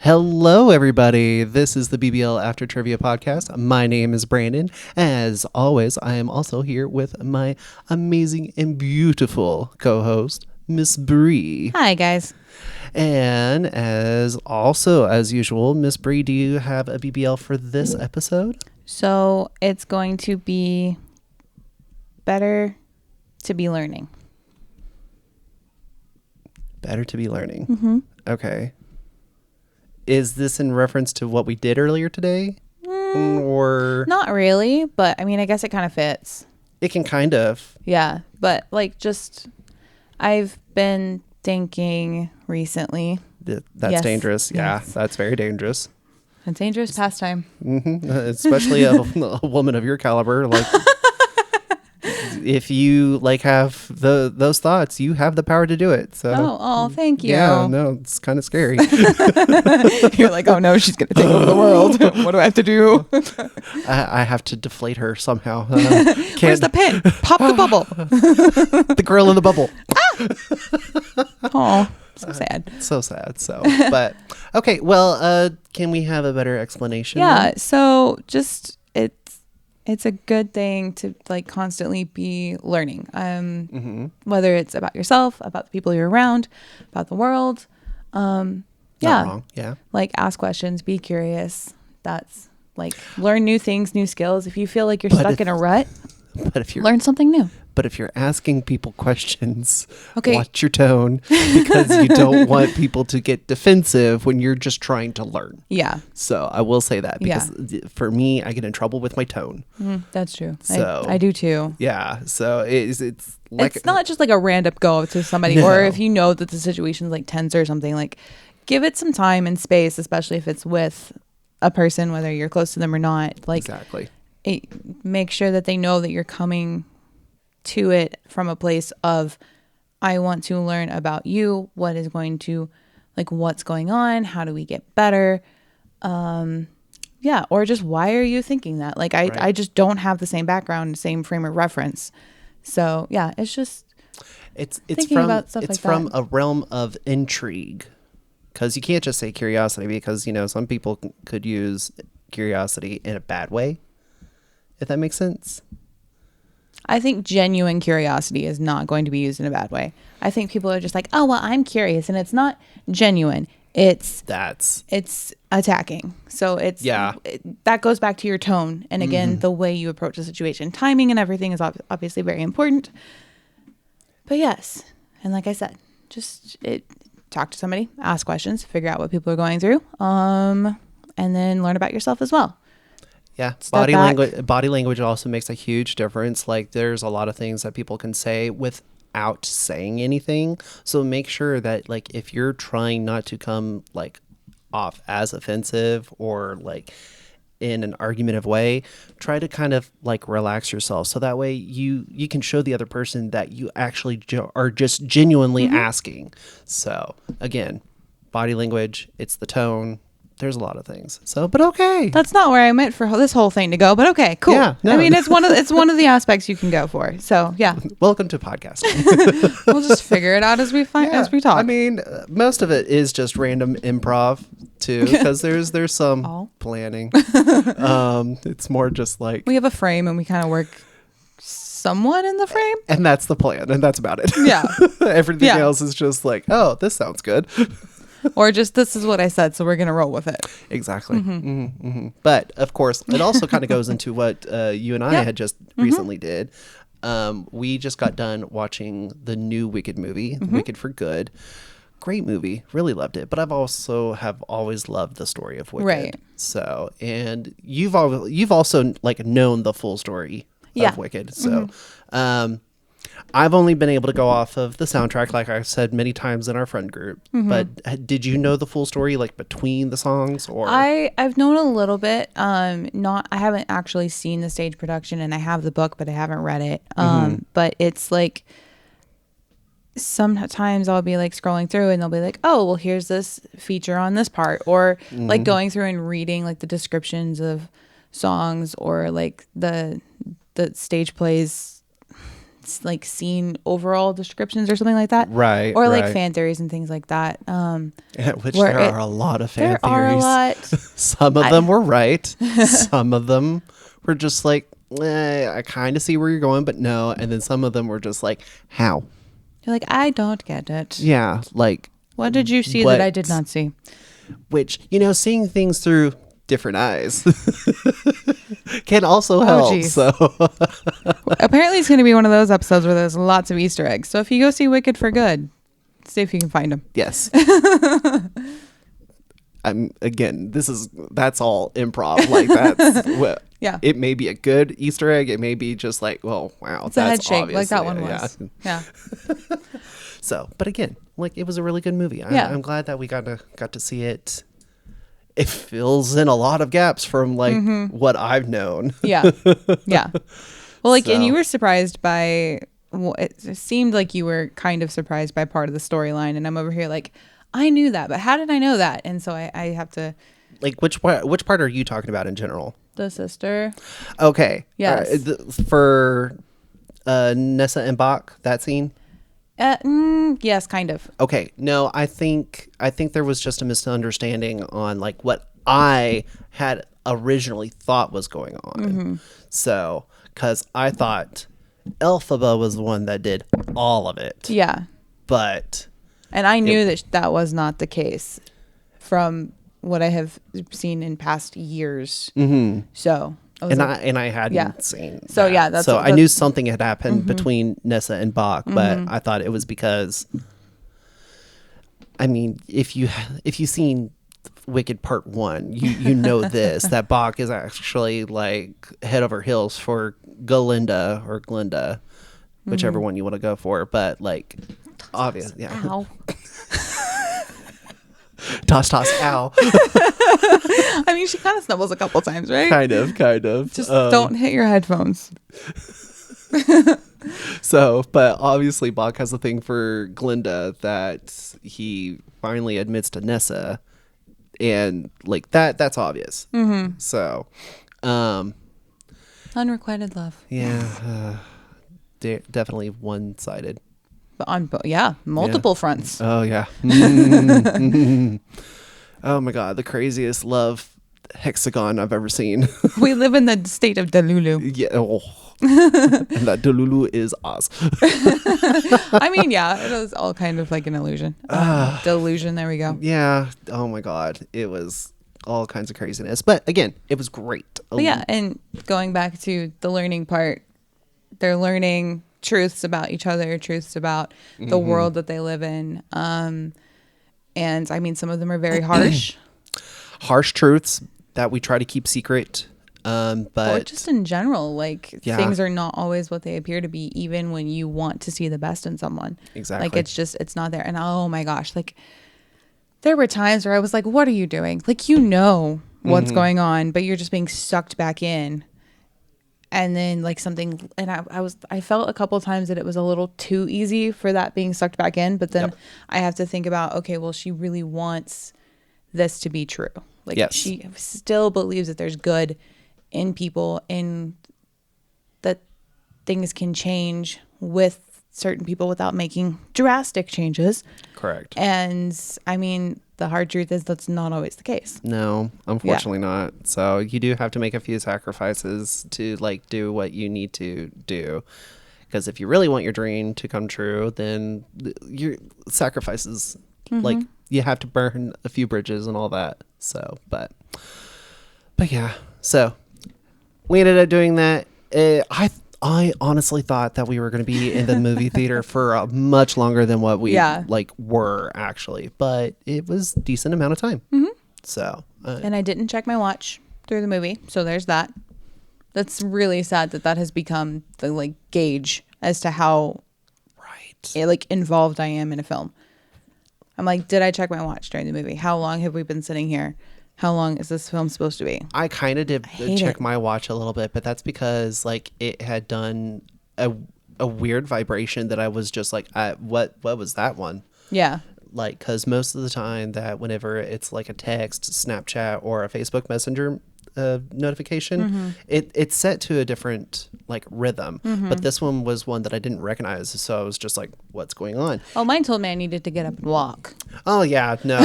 Hello, everybody. This is the BBL After Trivia podcast. My name is Brandon. As always, I am also here with my amazing and beautiful co-host, Miss Bree. Hi, guys. And as usual, Miss Bree, do you have a BBL for this episode? So it's going to be better to be learning. Better to be learning. Mm-hmm. Okay. Is this in reference to what we did earlier today? Or Not really, but I mean, I guess it kind of fits. it can kind of. Yeah, but I've been thinking recently. That's Yes. dangerous. Yeah, Yes. that's very dangerous. A dangerous pastime. Especially a woman of your caliber. Like, if you have those thoughts, you have the power to do it. So, Oh, thank you. yeah, no, it's kind of scary. You're like, oh no, she's gonna take over the world. What do I have to do? I have to deflate her somehow. Where's the pin? Pop the bubble. The girl in the bubble? Oh, so sad. So sad. So, but okay. Well, can we have a better explanation? Yeah. So just it's a good thing to constantly be learning. Whether it's about yourself, about the people you're around, about the world. Not Yeah. wrong. Yeah. Ask questions, be curious. That's learn new things, new skills. If you feel like you're stuck in a rut, But if you're learn something new. But if you're asking people questions, Okay. watch your tone, because you don't want people to get defensive when you're just trying to learn. Yeah. So I will say that, because for me, I get in trouble with my tone. That's true. So I do too. Yeah. So it's It's not just a random go up to somebody, No. or if you know that the situation's tense or something, give it some time and space, especially if it's with a person, whether you're close to them or not. exactly. Make sure that they know that you're coming to it from a place of, I want to learn about you, what is going to, what's going on, how do we get better, or just why are you thinking that? I just don't have the same background, same frame of reference. So yeah, it's just It's thinking from about stuff it's like from that. a realm of intrigue, because you can't just say curiosity, because some people could use curiosity in a bad way, if that makes sense. I think genuine curiosity is not going to be used in a bad way. I think people are just oh, well, I'm curious, and it's not genuine. It's attacking. So that goes back to your tone. And again, the way you approach the situation, timing and everything is obviously very important. But yes. And like I said, just talk to somebody, ask questions, figure out what people are going through. And then learn about yourself as well. Yeah, Step back. body language also makes a huge difference. There's a lot of things that people can say without saying anything. So make sure that if you're trying not to come off as offensive or in an argumentative way, try to kind of relax yourself, so that way you can show the other person that you actually are just genuinely asking. So again, body language, it's the tone. There's a lot of things. So, but okay. That's not where I meant for this whole thing to go, but okay, cool. Yeah, no. I mean, it's one of the aspects you can go for. So yeah, Welcome to podcasting. we'll just figure it out as we talk. I mean, most of it is just random improv too, because there's some planning. It's more just we have a frame and we kind of work somewhat in the frame, and that's the plan, and that's about it. Yeah. Everything else is just oh, this sounds good. or just this is what I said, so we're gonna roll with it. Exactly. But of course, it also kind of goes into what you and I had just recently did. We just got done watching the new Wicked movie, Wicked for Good. Great movie, really loved it. But I've also have always loved the story of Wicked. Right. So, and you've also known the full story of Wicked. So, I've only been able to go off of the soundtrack, like I've said many times in our friend group. But did you know the full story, between the songs, or? I've known a little bit. I haven't actually seen the stage production, and I have the book, but I haven't read it. But it's sometimes I'll be scrolling through, and they'll be oh, well, here's this feature on this part, or going through and reading the descriptions of songs, or the stage plays like seen overall descriptions or something like that. Right. Or like fan theories and things like that. Which there are a lot of fan theories. There are a lot. Some of them were right. Some of them were just like, I kind of see where you're going, but no. And then some of them were just like, how? You're like, I don't get it. Yeah. Like, what did you see that I did not see? Which, seeing things through different eyes can also help. Geez. So apparently it's going to be one of those episodes where there's lots of Easter eggs. So if you go see Wicked for good, see if you can find them. Yes. Again, that's all improv. Like that's yeah. It may be a good Easter egg. It may be just like, well, wow, it's a head shake like that one was. Yeah. So, but again, like it was a really good movie. I'm glad that we got to see it. It fills in a lot of gaps from like what I've known. Yeah. Yeah. Well, like, and you were surprised by, it seemed like you were kind of surprised by part of the storyline. And I'm over here like, I knew that, but how did I know that? And so I have to. Like, which part are you talking about in general? The sister. Okay. Yes. For Nessa and Bach, that scene? Yes, kind of. Okay. No, I think there was just a misunderstanding on like what I had originally thought was going on. So, because I thought Elphaba was the one that did all of it. Yeah. And I knew that was not the case from what I have seen in past years. So. I hadn't seen that. So yeah, that's I knew something had happened between Nessa and Bach, but I thought it was because, I mean, if you've seen Wicked Part 1, you know this, that Bach is actually like head over heels for Galinda or Glinda, whichever one you want to go for, but like obvious, yeah. Ow. Toss, ow. I mean, she kind of stumbles a couple times, right? Kind of. Just don't hit your headphones. So, but obviously Bach has a thing for Glinda that he finally admits to Nessa, and like that's obvious. So, unrequited love. Yeah, definitely one-sided. But on multiple fronts. Oh yeah. Oh my God, the craziest love hexagon I've ever seen. We live in the state of Delulu. Yeah. Oh. And that Delulu is Oz. I mean, yeah, it was all kind of like an illusion. Delusion. There we go. Yeah. Oh my God, it was all kinds of craziness. But again, it was great. But yeah, and going back to the learning part, they're learning truths about each other, truths about the world that they live in. And I mean, some of them are very harsh. Harsh truths that we try to keep secret. But or just in general, like things are not always what they appear to be, even when you want to see the best in someone. Exactly. Like it's not there. And oh my gosh, like there were times where I was like, what are you doing? Like, you know what's going on, but you're just being sucked back in. And then like something, and I felt a couple of times that it was a little too easy for that being sucked back in. But then I have to think about, okay, well, she really wants this to be true. Like she still believes that there's good in people and that things can change with certain people without making drastic changes. Correct. And I mean, the hard truth is that's not always the case. No, unfortunately not. So you do have to make a few sacrifices to like do what you need to do. Because if you really want your dream to come true, then your sacrifices, like you have to burn a few bridges and all that. So, but yeah. So we ended up doing that. I honestly thought that we were going to be in the movie theater for much longer than what we were actually, but it was a decent amount of time. So, and I didn't check my watch through the movie. So there's that. That's really sad that has become the like gauge as to how involved I am in a film. I'm like, did I check my watch during the movie? How long have we been sitting here? How long is this film supposed to be? I kind of did check my watch a little bit, but that's because like it had done a weird vibration that I was just like, what was that one? Yeah. Like, because most of the time that whenever it's like a text, Snapchat, or a Facebook Messenger notification, it's set to a different like rhythm. But this one was one that I didn't recognize, so I was just like, "What's going on?" Oh, mine told me I needed to get up and walk. Oh yeah, no,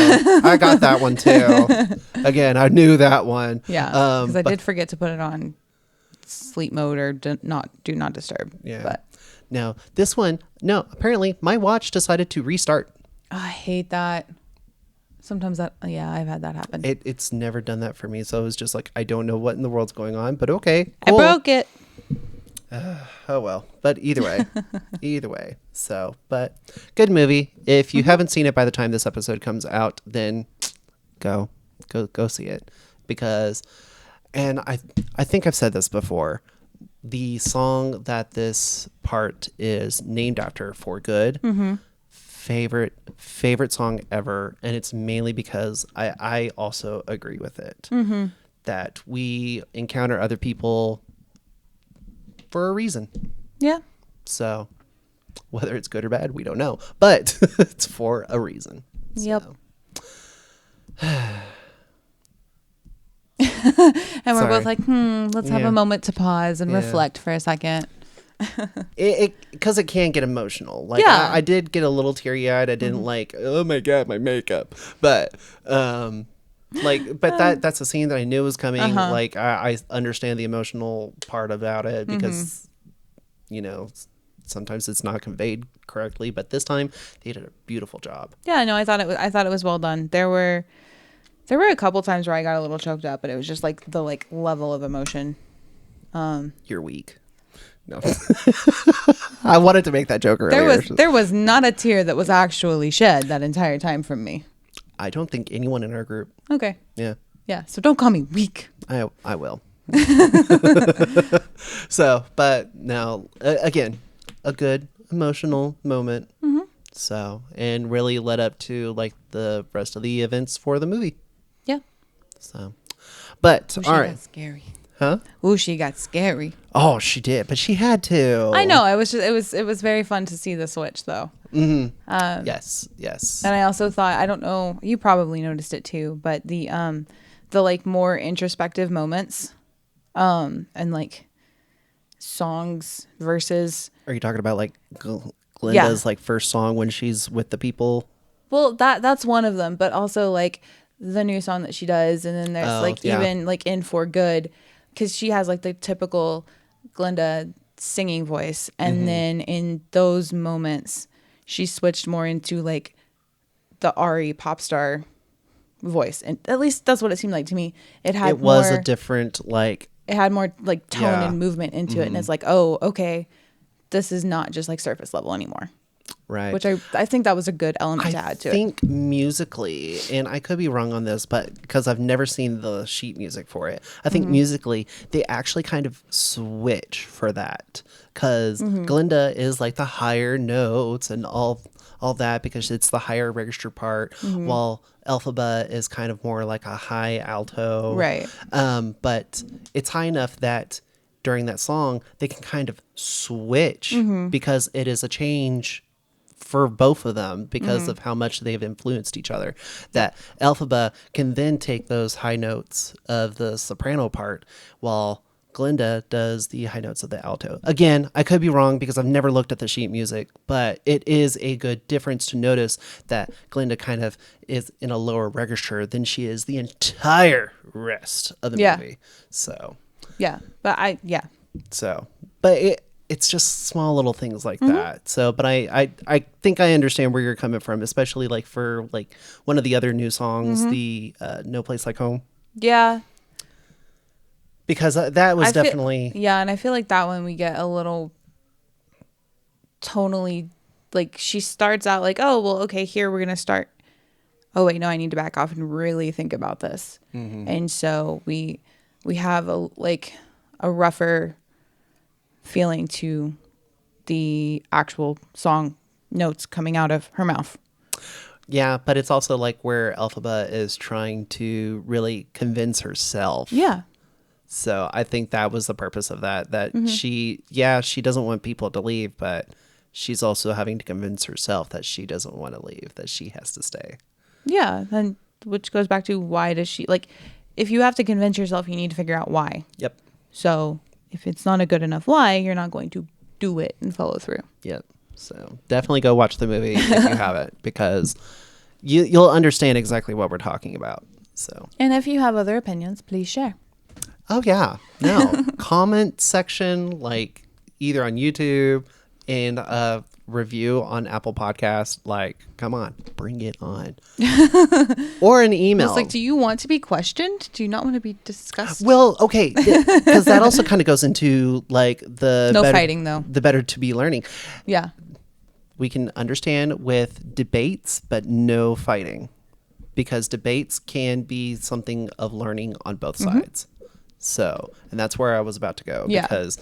I got that one too. Again, I knew that one. Yeah, because I did forget to put it on sleep mode or do not disturb. Yeah. But no, this one, no. Apparently, my watch decided to restart. I hate that. Sometimes I've had that happen. It's never done that for me, so it was just like, I don't know what in the world's going on, but okay, cool. I broke it. Oh well, but either way. So, but good movie. If you haven't seen it by the time this episode comes out, then go see it, because, and I think I've said this before, the song that this part is named after, For Good, favorite song ever, and it's mainly because I also agree with it, that we encounter other people for a reason. Yeah. So whether it's good or bad, we don't know, but it's for a reason. Yep. So. And we're both like, let's have a moment to pause and reflect for a second. Because it can get emotional. Like, I did get a little teary-eyed. I didn't like, oh my god, my makeup, but that's a scene that I knew was coming. Like, I understand the emotional part about it, because sometimes it's not conveyed correctly, but this time they did a beautiful job. Yeah, no, I thought it was well done. There were a couple times where I got a little choked up, but it was just like the level of emotion. You're weak. No. I wanted to make that joke earlier. There was not a tear that was actually shed that entire time from me. I don't think anyone in our group. Okay. Yeah. Yeah. So don't call me weak. I will. So, but now again, a good emotional moment. So, and really led up to like the rest of the events for the movie. Yeah. So, but all right. Got scary. Huh? Ooh, she got scary. Oh, she did, but she had to. I know. It was very fun to see the switch though. Yes. And I also thought, I don't know, you probably noticed it too, but the like more introspective moments, and like songs versus. Are you talking about like Glinda's like first song when she's with the people? Well, that's one of them, but also like the new song that she does, and then there's even like in For Good, because she has like the typical Glinda singing voice, and then in those moments she switched more into like the Ari pop star voice, and at least that's what it seemed like to me. It was a different like. It had more like tone and movement into it, and it's like, oh, okay, this is not just like surface level anymore. Right. Which I think that was a good element to add to it. I think musically, and I could be wrong on this, but because I've never seen the sheet music for it, I think musically they actually kind of switch for that, because Glinda is like the higher notes and all that, because it's the higher register part, while Elphaba is kind of more like a high alto. Right. But it's high enough that during that song they can kind of switch, because it is a change for both of them, because of how much they've influenced each other, that Elphaba can then take those high notes of the soprano part, while Glinda does the high notes of the alto. Again, I could be wrong because I've never looked at the sheet music, but it is a good difference to notice that Glinda kind of is in a lower register than she is the entire rest of the movie. So yeah, but it's just small little things like that. So, but I think I understand where you're coming from, especially like for like one of the other new songs, the No Place Like Home. Yeah. Because that was definitely... and I feel like that one we get a little tonally, like she starts out like, oh, well, okay, here we're going to start. Oh, wait, no, I need to back off and really think about this. And so we have a rougher feeling to the actual song notes coming out of her mouth. Yeah, but it's also like where Elphaba is trying to really convince herself. Yeah. So I think that was the purpose of that she doesn't want people to leave, but she's also having to convince herself that she doesn't want to leave, that she has to stay. Yeah. And which goes back to, why does she, like, if you have to convince yourself, you need to figure out why. Yep. So if it's not a good enough why, you're not going to do it and follow through. Yep. So definitely go watch the movie if you haven't, because you'll understand exactly what we're talking about. So. And if you have other opinions, please share. Oh yeah. No. Comment section, like either on YouTube and review on Apple Podcasts. Like, come on, bring it on. Or an email. It's like, do you want to be questioned? Do you not want to be discussed? Well, okay, because that also kind of goes into like no fighting though. The better to be learning. Yeah. We can understand with debates, but no fighting, because debates can be something of learning on both sides. So, and that's where I was about to go, because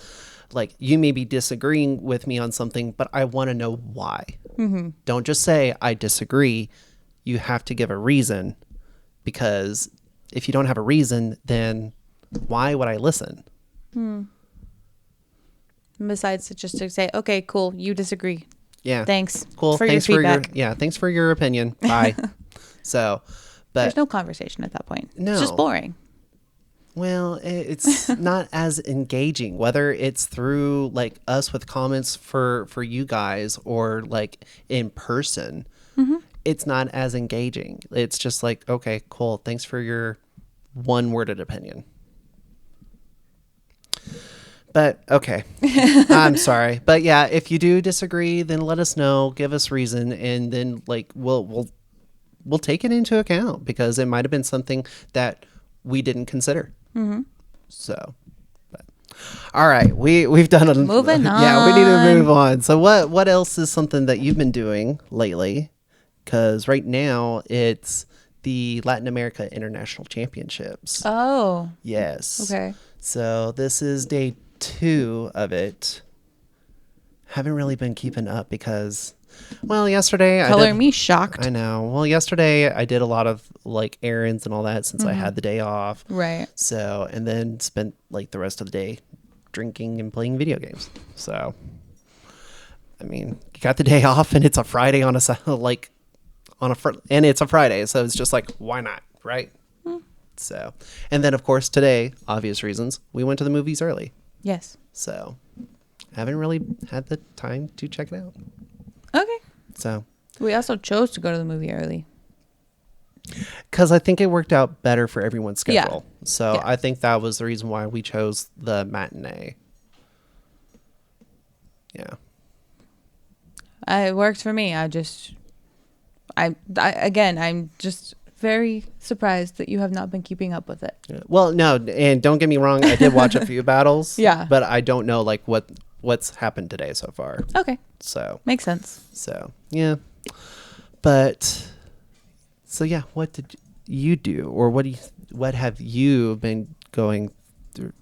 like you may be disagreeing with me on something, but I want to know why. Don't just say I disagree. You have to give a reason, because if you don't have a reason, then why would I listen? Besides just to say, okay, cool, you disagree. Yeah. Thanks. Cool. For thanks your feedback. Thanks for your opinion. Bye. So, but there's no conversation at that point. No. It's just boring. Well, it's not as engaging, whether it's through like us with comments for you guys or like in person. It's not as engaging. It's just like, okay, cool. Thanks for your one-worded opinion. But okay, I'm sorry. But yeah, if you do disagree, then let us know, give us reason, and then like we'll take it into account, because it might have been something that we didn't consider. So, but all right, we've done a moving on. Yeah, we need to move on. So what else is something that you've been doing lately? Because right now it's the Latin America International Championships. Oh. Yes. Okay. So this is day 2 of it. Haven't really been keeping up because, well, yesterday me shocked. I know. Well, yesterday I did a lot of like errands and all that since I had the day off. Right. So, and then spent like the rest of the day drinking and playing video games. So, I mean, you got the day off and it's a Friday and it's a Friday. So it's just like, why not? Right. So, and then of course today, obvious reasons, we went to the movies early. Yes. So, haven't really had the time to check it out. Okay. So, we also chose to go to the movie early. Because I think it worked out better for everyone's schedule. Yeah. So, I think that was the reason why we chose the matinee. Yeah. It worked for me. I'm just very surprised that you have not been keeping up with it. Well, no, and don't get me wrong, I did watch a few battles. Yeah. But I don't know like what's happened today so far. Okay. So makes sense. So yeah. But so yeah, what did you do, or what have you been going through?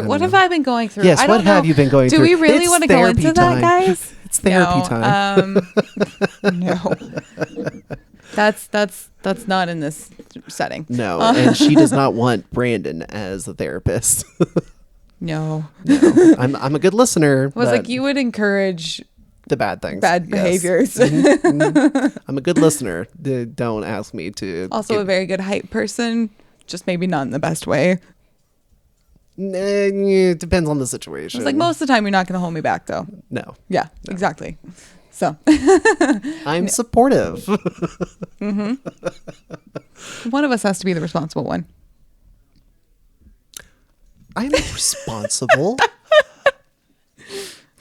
What have I been going through? Yes, what have you been going through? Do we really want to go into that, guys? It's therapy time. No. That's not in this setting. No, and she does not want Brandon as a therapist. No. I'm a good listener. I was like, you would encourage the bad things, bad behaviors. I'm a good listener. Don't ask me to. Also a very good hype person, just maybe not in the best way. It depends on the situation. It's like most of the time you're not going to hold me back though. No. Yeah, no. Exactly. So I'm supportive. One of us has to be the responsible one. I'm responsible.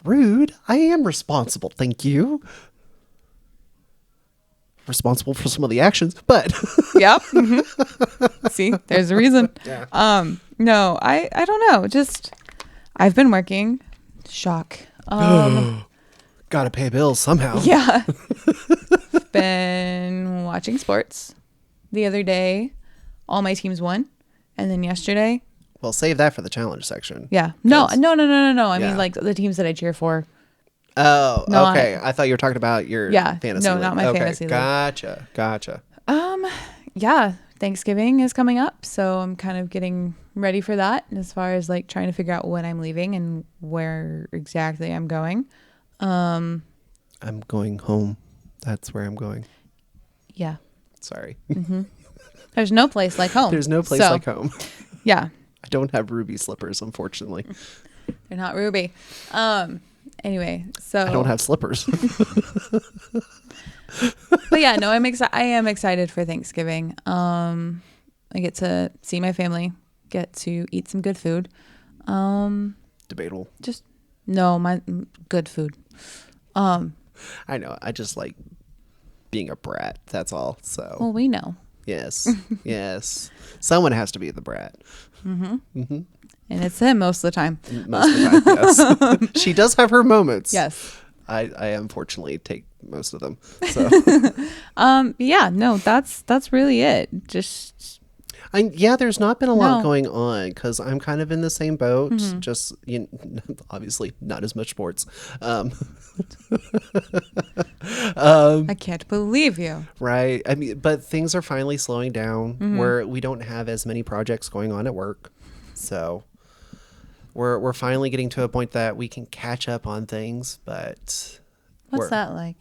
Rude. I am responsible. Thank you. Responsible for some of the actions, but yep. See, there's a reason. Yeah. No, I don't know. Just I've been working. Shock. Gotta pay bills somehow. Yeah. Been watching sports. The other day, all my teams won, and then yesterday. Well, save that for the challenge section. Yeah. No. I mean, like the teams that I cheer for. Oh, okay. I thought you were talking about your fantasy league. Not my fantasy league. Gotcha. Yeah. Thanksgiving is coming up, so I'm kind of getting ready for that as far as like trying to figure out when I'm leaving and where exactly I'm going. I'm going home. That's where I'm going. Yeah. Sorry. There's no place like home. There's no place like home. Yeah. I don't have ruby slippers, unfortunately. They're not ruby. Anyway, so I don't have slippers. But yeah, no, I am excited for Thanksgiving. I get to see my family, get to eat some good food. Debatable. Just no, my good food. I know. I just like being a brat. That's all. So. Well, we know. Yes. Yes. Someone has to be the brat. And it's him most of the time. Most of the time, yes. She does have her moments. Yes. I unfortunately take most of them. So. Yeah. No, that's really it. Just. There's not been a lot going on because I'm kind of in the same boat. Just obviously not as much sports. I can't believe you. Right. I mean, but things are finally slowing down where we don't have as many projects going on at work. So we're finally getting to a point that we can catch up on things, but what's that like?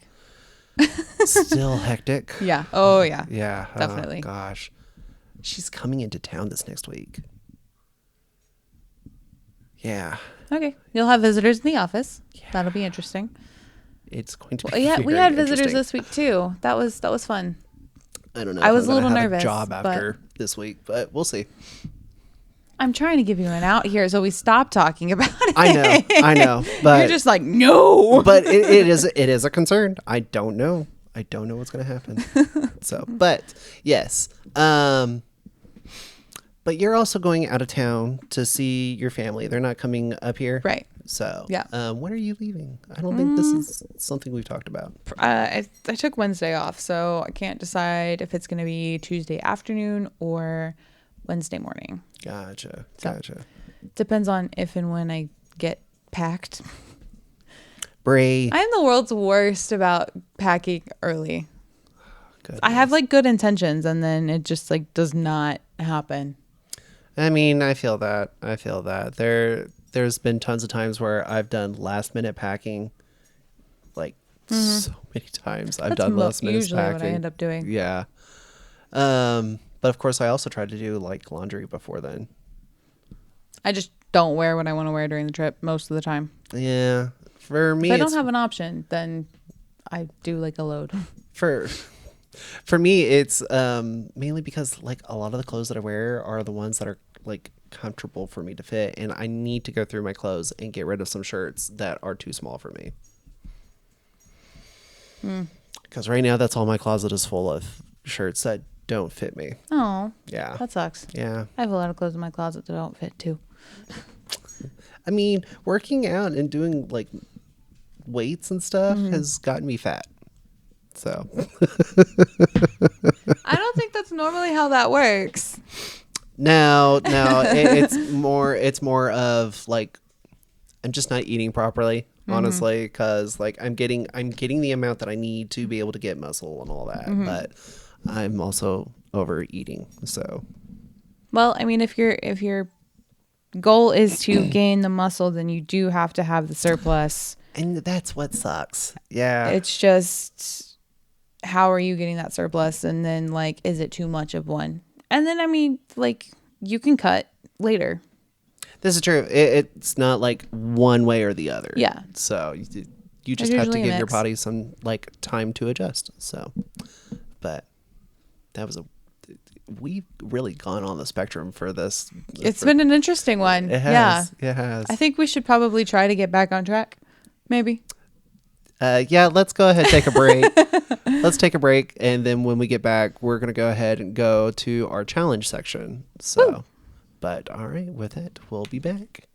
Still hectic. Yeah. Oh yeah. Yeah. Definitely. Oh, gosh. She's coming into town this next week. Yeah. Okay. You'll have visitors in the office. Yeah. That'll be interesting. It's going to be we had visitors this week too. That was fun. I don't know. I was a little nervous. A job after this week, but we'll see. I'm trying to give you an out here, so we stop talking about it. I know, but you're just like no. But it is a concern. I don't know what's going to happen. So, but yes. But you're also going out of town to see your family. They're not coming up here. Right. So, yeah. When are you leaving? I don't think this is something we've talked about. I took Wednesday off, so I can't decide if it's going to be Tuesday afternoon or Wednesday morning. Gotcha. Depends on if and when I get packed. Brie. I'm the world's worst about packing early. Goodness. I have like good intentions and then it just like does not happen. I mean, I feel that. There's been tons of times where I've done last minute packing, like so many times. I've done last minute usually packing. What I end up doing. Yeah. But of course, I also tried to do like laundry before then. I just don't wear what I want to wear during the trip most of the time. Yeah, for me, if I don't have an option, then I do like a load. For me, it's mainly because like a lot of the clothes that I wear are the ones that are like comfortable for me to fit, and I need to go through my clothes and get rid of some shirts that are too small for me. Because right now, that's all my closet is full of shirts that don't fit me. Oh, yeah, that sucks. Yeah, I have a lot of clothes in my closet that don't fit too. I mean, working out and doing like weights and stuff has gotten me fat. So I don't think that's normally how that works. No, it's more of like I'm just not eating properly, honestly, because like I'm getting the amount that I need to be able to get muscle and all that, but I'm also overeating. So, well, I mean, if your goal is to gain the muscle, then you do have to have the surplus, and that's what sucks. Yeah, it's just how are you getting that surplus, and then like, is it too much of one? And then I mean, like you can cut later. This is true. It's not like one way or the other. Yeah. So you just have to give your body some like time to adjust. So, but that was we've really gone on the spectrum for this. It's been an interesting one. It has. Yeah. It has. I think we should probably try to get back on track. Maybe. Yeah, let's go ahead and take a break. Let's take a break. And then when we get back, we're going to go ahead and go to our challenge section. So, woo. But all right, with it, we'll be back.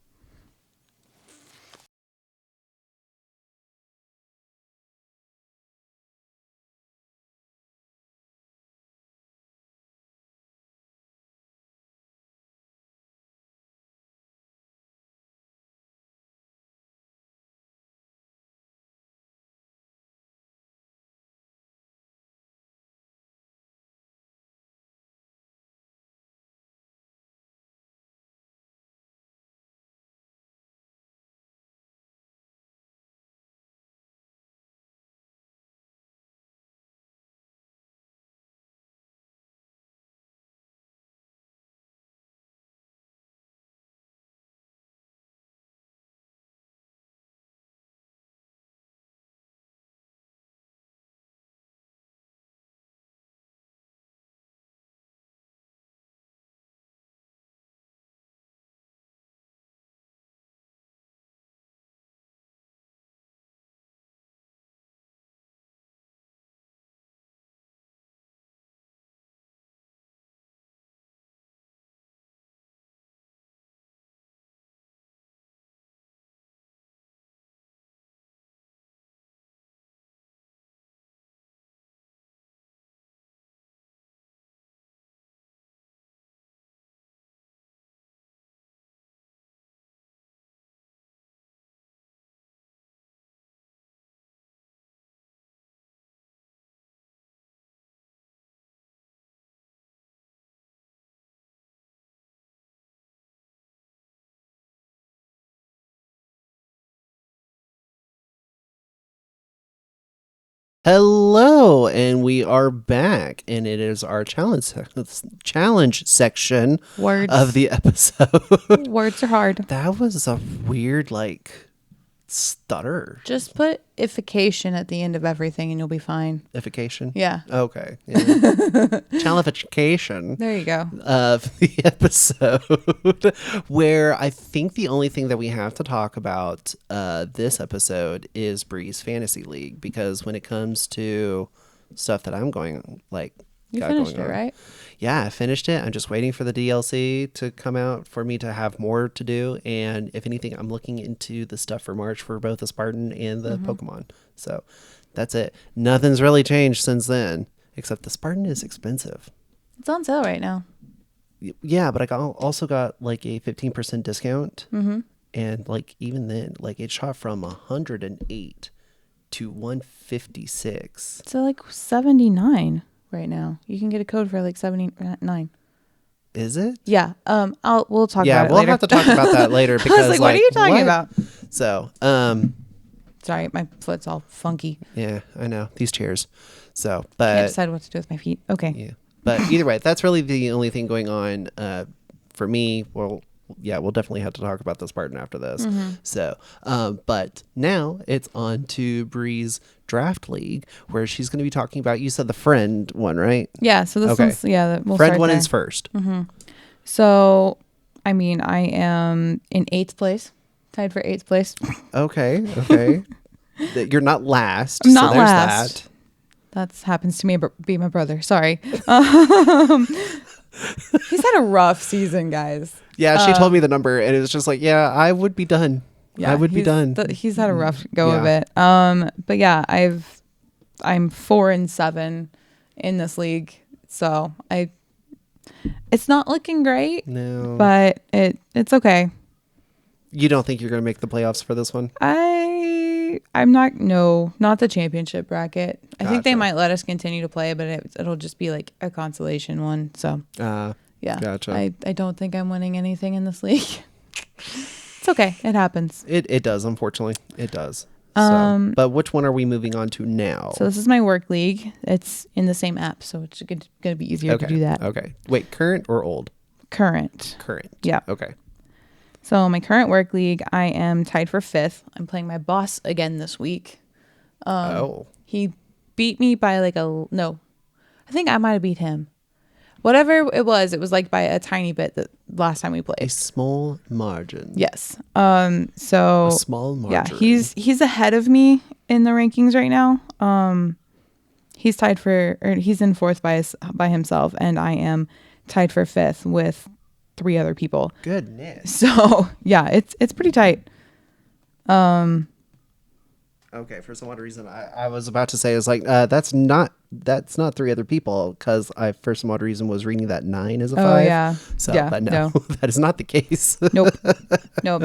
Hello, and we are back, and it is our challenge section Words. of the episode. Words are hard. That was a weird, stutter. Just put ification at the end of everything and you'll be fine. Ification? Yeah. Okay. Yeah. Chalification. There you go. Of the episode, where I think the only thing that we have to talk about this episode is Bree's Fantasy League, because when it comes to stuff that I'm going, you finished it, right? Yeah, I finished it. I'm just waiting for the DLC to come out for me to have more to do. And if anything, I'm looking into the stuff for March for both the Spartan and the Pokemon. So that's it. Nothing's really changed since then, except the Spartan is expensive. It's on sale right now. Yeah, but I also got a 15% discount. Mm-hmm. And even then, it shot from 108 to 156. So 79 right now. You can get a code for 79. Is it? Yeah. We'll talk about it later. Yeah, we'll have to talk about that later, because I was what are you talking about? So, sorry, my foot's all funky. yeah, I know these chairs. So, I can't but decide what to do with my feet. Okay. yeah, but either way, that's really the only thing going on for me. Well, yeah, we'll definitely have to talk about the Spartan after this. Mm-hmm. So, but now it's on to Bree's Draft League, where she's going to be talking about, you said the friend one, right? Yeah. So this one's, we'll friend start one there. is first. Mm-hmm. So, I am in 8th place, tied for 8th place. Okay. You're not last. I'm not so there's last. that. That happens to be my brother. Sorry. He's had a rough season, guys. Yeah, she told me the number, and it was just I would be done. Yeah, I would be done. He's had a rough go of it. But yeah, I'm 4-7 in this league, so it's not looking great. No, but it's okay. You don't think you're going to make the playoffs for this one? I'm not the championship bracket. I think they Gotcha. might let us continue to play, but it'll just be a consolation one. So yeah, gotcha. I don't think I'm winning anything in this league. It's okay. It happens. It does, unfortunately. It does. So, but which one are we moving on to now? So this is my work league. It's in the same app, so it's going to be easier to do that. Okay. Wait, current or old? Current. Yeah. Okay. So my current work league, I am tied for 5th. I'm playing my boss again this week. He beat me by no. I think I might have beat him. Whatever it was by a tiny bit the last time we played. A small margin. Yes. So a small margin. Yeah, he's ahead of me in the rankings right now. He's tied he's in 4th by himself, and I am tied for 5th with 3 other people. Goodness. So yeah, it's pretty tight. Okay, for some odd reason, I was about to say is that's not 3 other people, because I for some odd reason was reading that 9 as a 5. Oh yeah. So yeah, but no, that is not the case. Nope.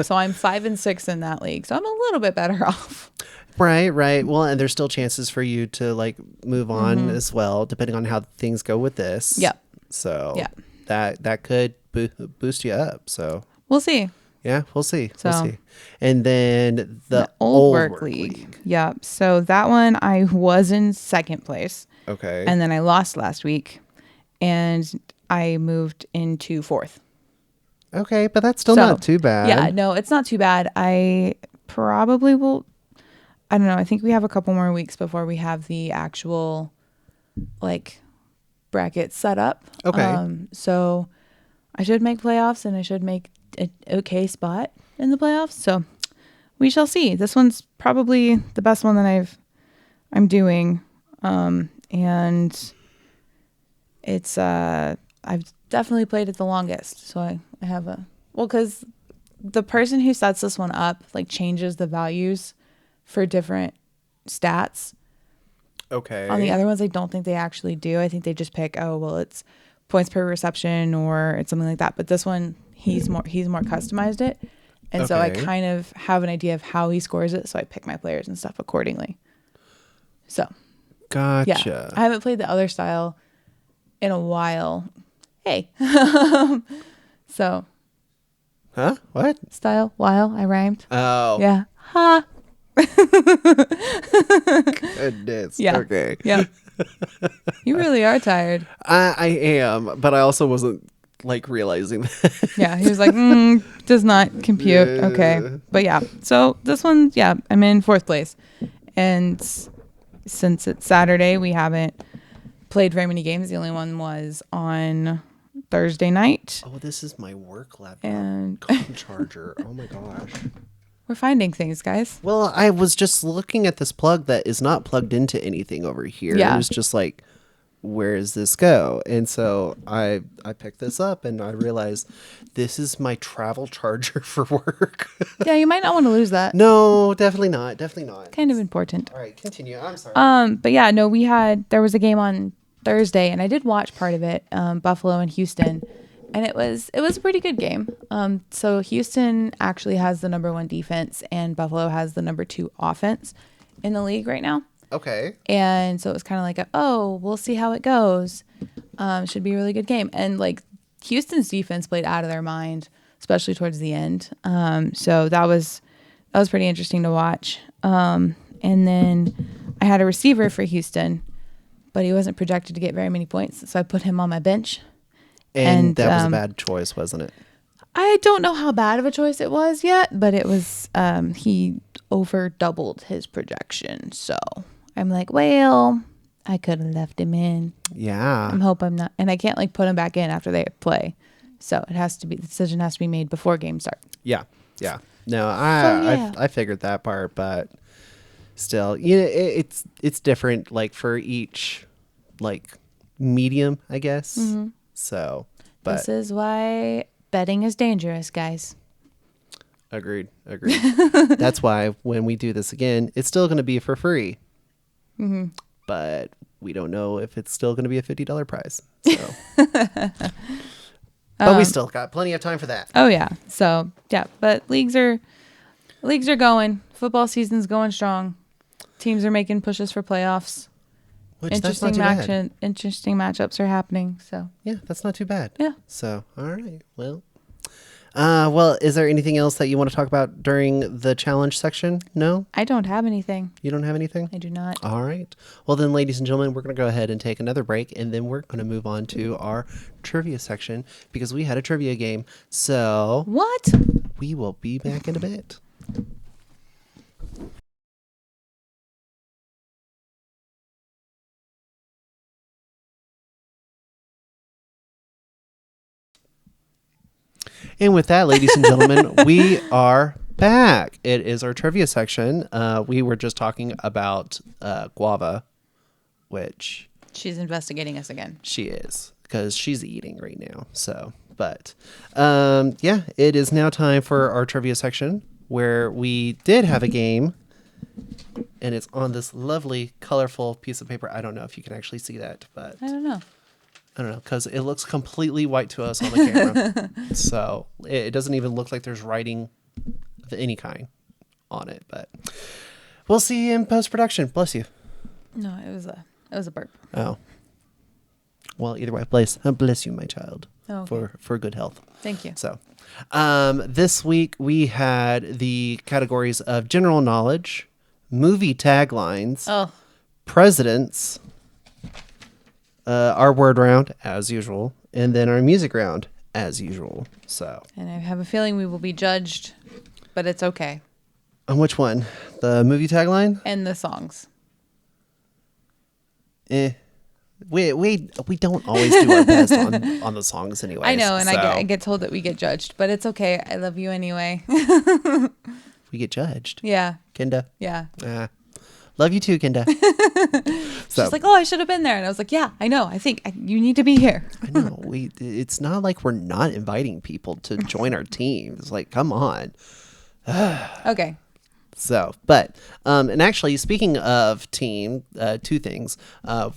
So I'm 5-6 in that league. So I'm a little bit better off. Right. Well, and there's still chances for you to move on as well, depending on how things go with this. Yep. So yeah, that could boost you up. So we'll see. Yeah, we'll see. We'll see. And then the old work league. Yeah. So that one I was in 2nd place. Okay. And then I lost last week, and I moved into 4th. Okay, but that's still not too bad. Yeah, no, it's not too bad. I probably will. I don't know. I think we have a couple more weeks before we have the actual bracket set up. Okay. So I should make playoffs, and I should make an okay spot in the playoffs. So we shall see. This one's probably the best one that I'm doing. And it's I've definitely played it the longest. So I have because the person who sets this one up changes the values for different stats. Okay. On the other ones, I don't think they actually do. I think they just pick, it's points per reception or it's something like that. But this one, he's more customized it. And so I kind of have an idea of how he scores it. So I pick my players and stuff accordingly. So. Gotcha. Yeah. I haven't played the other style in a while. Hey. So. Huh? What? Style, while, I rhymed. Oh. Yeah. Ha. Goodness. Yeah. Okay. Yeah. You really are tired. I am, but I also wasn't like realizing that. Yeah. He was like, does not compute. Okay. But yeah. So this one, yeah, I'm in 4th place. And since it's Saturday, we haven't played very many games. The only one was on Thursday night. Oh, this is my work laptop And charger. Oh my gosh. we're finding things, guys. Well, I was just looking at this plug that is not plugged into anything over here. Yeah. It was just like, where does this go? And so I picked this up and I realized this is my travel charger for work. Yeah, you might not want to lose that. No, definitely not. Definitely not. Kind of important. All right, continue. I'm sorry. But yeah, no, there was a game on Thursday and I did watch part of it, Buffalo and Houston, and it was a pretty good game. So Houston actually has the number 1 defense and Buffalo has the number 2 offense in the league right now. Okay. And so it was kind of like, we'll see how it goes. Should be a really good game. And like Houston's defense played out of their mind, especially towards the end. So that was pretty interesting to watch. And then I had a receiver for Houston, but he wasn't projected to get very many points. So I put him on my bench. And that was a bad choice, wasn't it? I don't know how bad of a choice it was yet, but it was, he over doubled his projection. So I'm like, well, I could have left him in. Yeah. I'm hope I'm not, and I can't like put him back in after they play. So the decision has to be made before game start. Yeah. Yeah. No, I figured that part, but still, it's different like for each like medium, I guess. Mm-hmm. So, but this is why betting is dangerous, guys. Agreed. That's why when we do this again, it's still going to be for free. Mm-hmm. But we don't know if it's still going to be a $50 prize. So. But we still got plenty of time for that. Oh yeah. So yeah, but leagues are going. Football season's going strong. Teams are making pushes for playoffs. Which interesting matchups are happening. So yeah, that's not too bad. Yeah. So all right. Well, is there anything else that you want to talk about during the challenge section? No? I don't have anything. You don't have anything? I do not. All right. Well, then, ladies and gentlemen, we're going to go ahead and take another break, and then we're going to move on to our trivia section because we had a trivia game. So what? We will be back in a bit. And with that, ladies and gentlemen, we are back. It is our trivia section. We were just talking about guava, which she's investigating us again. She is, because she's eating right now. So, but yeah, it is now time for our trivia section where we did have a game, and it's on this lovely, colorful piece of paper. I don't know if you can actually see that, but I don't know, because it looks completely white to us on the camera. So it doesn't even look like there's writing of any kind on it, but we'll see you in post-production. Bless you. No, it was a burp. Oh. Well, either way, bless you, my child, okay. for good health. Thank you. So this week we had the categories of general knowledge, movie taglines, presidents, our word round, as usual, and then our music round, as usual. So, and I have a feeling we will be judged, but it's okay. On which one? The movie tagline? And the songs. We don't always do our best on the songs anyway. I know, and so. I get told that we get judged, but it's okay. I love you anyway. We get judged? Yeah. Kenda? Yeah. Love you too, Kenda. She's like, I should have been there. And I was like, yeah, I know. I think you need to be here. I know. It's not like we're not inviting people to join our team. It's like, come on. Okay. So, but, and actually, speaking of team, two things.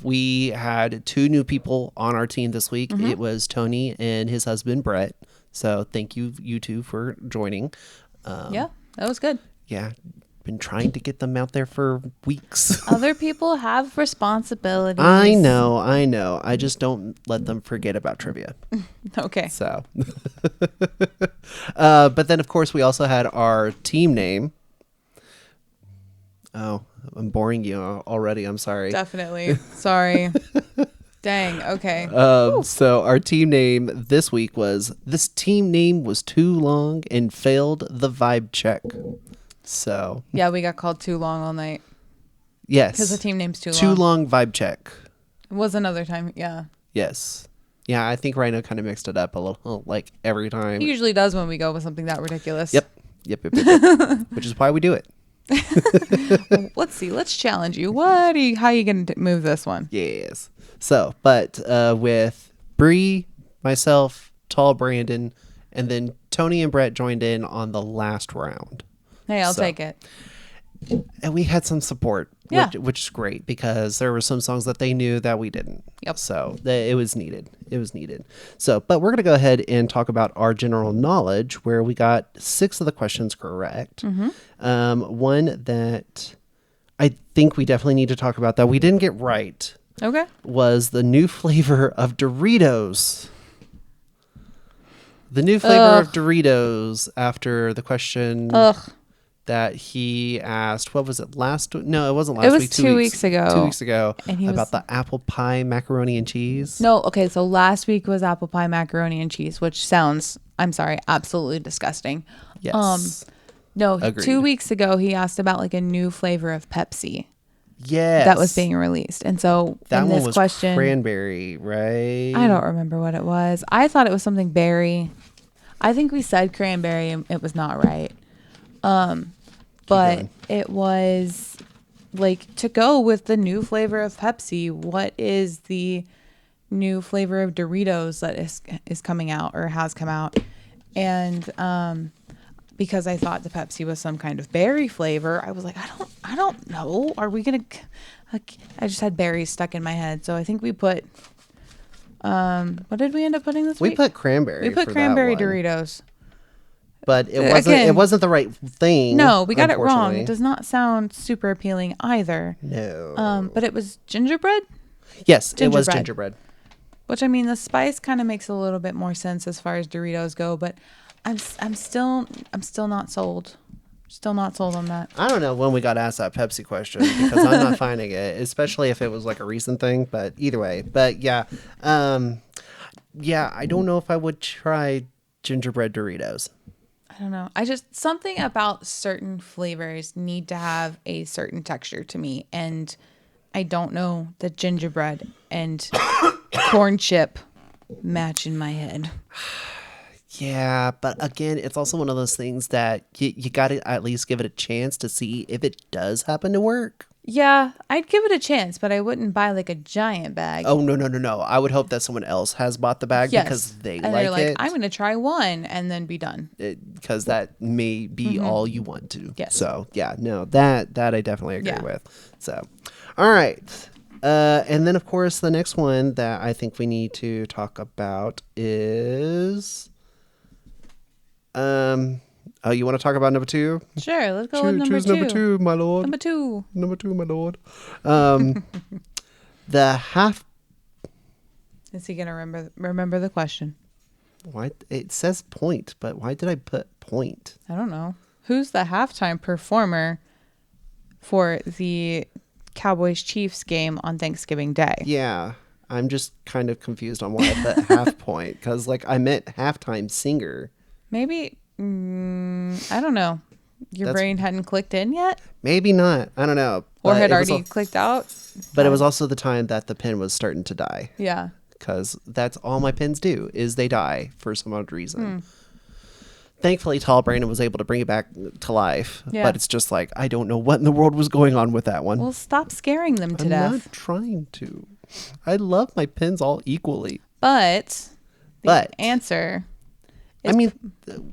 We had two new people on our team this week. Mm-hmm. It was Tony and his husband, Brett. So thank you two for joining. Yeah, that was good. Yeah. Been trying to get them out there for weeks. Other people have responsibilities. I know. I just don't let them forget about trivia. Okay. So, but then of course we also had our team name, Oh, I'm boring you already. I'm sorry. Definitely. Sorry. Dang. Okay. So our team name this week was "This team name was too long and failed the vibe check." So yeah, we got called too long all night. yes, Because the team name's too long. Too long vibe check. It was another time. Yeah. Yes. Yeah, I think Rhino kind of mixed it up a little, like every time. He usually does when we go with something that ridiculous. Yep. Which is why we do it. Let's see. Let's challenge you. How are you going to move this one? Yes. So, but with Bree, myself, Tall Brandon, and then Tony and Brett joined in on the last round. Hey, I'll take it. And we had some support, Yeah. which is great because there were some songs that they knew that we didn't. Yep. So it was needed. So, but we're going to go ahead and talk about our general knowledge, where we got 6 of the questions correct. One that I think we definitely need to talk about that we didn't get right. Okay. Was the new flavor of Doritos. The new flavor of Doritos after the question that he asked. What was it? No, it wasn't last week. It was 2 weeks ago. 2 weeks ago. And about the apple pie macaroni and cheese. No, okay. So last week was apple pie macaroni and cheese, which sounds, I'm sorry, absolutely disgusting. Yes. No, Agreed. 2 weeks ago he asked about like a new flavor of Pepsi. Yes. That was being released. And so that in one this was question, cranberry, right? I don't remember what it was. I thought it was something berry. I think we said cranberry and it was not right. But it was like, to go with the new flavor of Pepsi, what is the new flavor of Doritos that is coming out or has come out? And because I thought the Pepsi was some kind of berry flavor, I was like, I don't know. Are we gonna? I just had berries stuck in my head, so I think we put. What did we end up putting this week? We put cranberry. We put cranberry Doritos. But it wasn't the right thing. No, we got it wrong. It does not sound super appealing either. No. But it was gingerbread? Yes, it was gingerbread. Which, I mean, the spice kind of makes a little bit more sense as far as Doritos go, but I'm still not sold. Still not sold on that. I don't know when we got asked that Pepsi question because I'm not finding it, especially if it was like a recent thing, but either way. But yeah. I don't know if I would try gingerbread Doritos. I don't know. Something about certain flavors need to have a certain texture to me. And I don't know that gingerbread and corn chip match in my head. Yeah, but again, it's also one of those things that you got to at least give it a chance to see if it does happen to work. Yeah, I'd give it a chance, but I wouldn't buy like a giant bag. Oh, no. I would hope that someone else has bought the bag because they and like they're it. I'm going to try one and then be done. Because that may be all you want to. Yes. So, yeah, no, that I definitely agree with. So, all right. And then, of course, the next one that I think we need to talk about is... Oh, you want to talk about number 2? Sure, let's go with number 2. Choose number 2, my lord. Number 2, my lord. The half. Is he gonna remember the question? Why it says point, but why did I put point? I don't know. Who's the halftime performer for the Cowboys Chiefs game on Thanksgiving Day? Yeah, I'm just kind of confused on why I put half point because I meant halftime singer. Maybe. I don't know. Your brain hadn't clicked in yet? Maybe not. I don't know. Or had already clicked out? But it was also the time that the pen was starting to die. Yeah. Because that's all my pens do is they die for some odd reason. Thankfully, Tall Brandon was able to bring it back to life. Yeah. But it's just I don't know what in the world was going on with that one. Well, stop scaring them to death. I'm not trying to. I love my pens all equally. But the answer...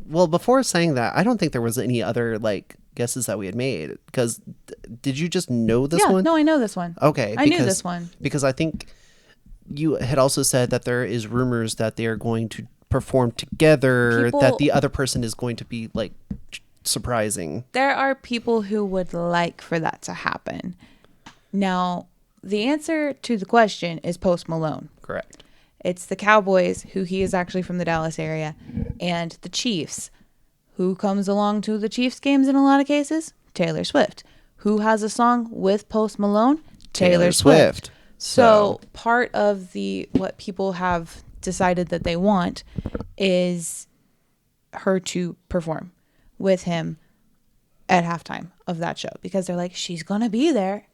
before saying that, I don't think there was any other guesses that we had made. Because did you just know this one? No, I know this one. Okay, I knew this one because I think you had also said that there is rumors that they are going to perform together. That the other person is going to be surprising. There are people who would like for that to happen. Now, the answer to the question is Post Malone. Correct. It's the Cowboys, who he is actually from the Dallas area, and the Chiefs. Who comes along to the Chiefs games in a lot of cases? Taylor Swift. who has a song with Post Malone? Taylor Swift. So part of what people have decided that they want is her to perform with him at halftime of that show, because they're like, she's gonna be there.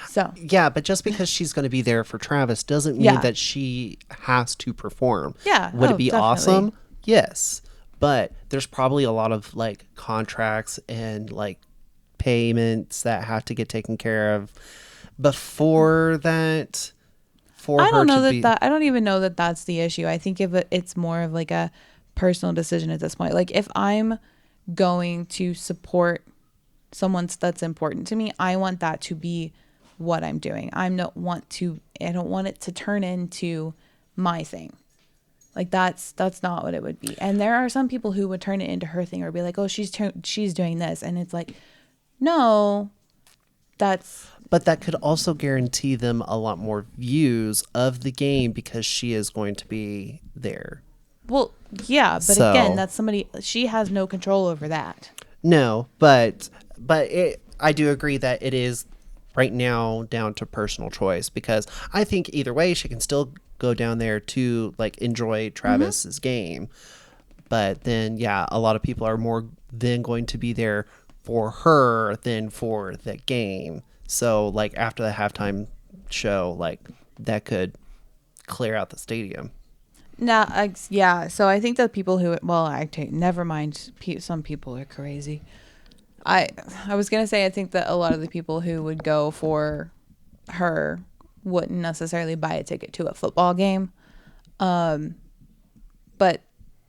So yeah, but just because she's going to be there for Travis doesn't mean that she has to perform. Yeah. Would it be definitely awesome? Yes. But there's probably a lot of like contracts and like payments that have to get taken care of before that. I don't know that I don't even know that that's the issue. I think it's more of like a personal decision at this point. Like, if I'm going to support someone that's important to me, I want that to be what I'm doing. I don't want it to turn into my thing. Like, that's not what it would be. And there are some people who would turn it into her thing, or be like, oh, she's doing this, and it's like, no, but that could also guarantee them a lot more views of the game because she is going to be there. Well, yeah, but again, that's somebody, she has no control over that. No, but I do agree that it is right now down to personal choice, because I think either way she can still go down there to like enjoy Travis's game. But then, yeah, a lot of people are more than going to be there for her than for the game. So like after the halftime show, like that could clear out the stadium. No, yeah. So I think that people who, never mind. Some people are crazy. I was gonna say, I think that a lot of the people who would go for her wouldn't necessarily buy a ticket to a football game. But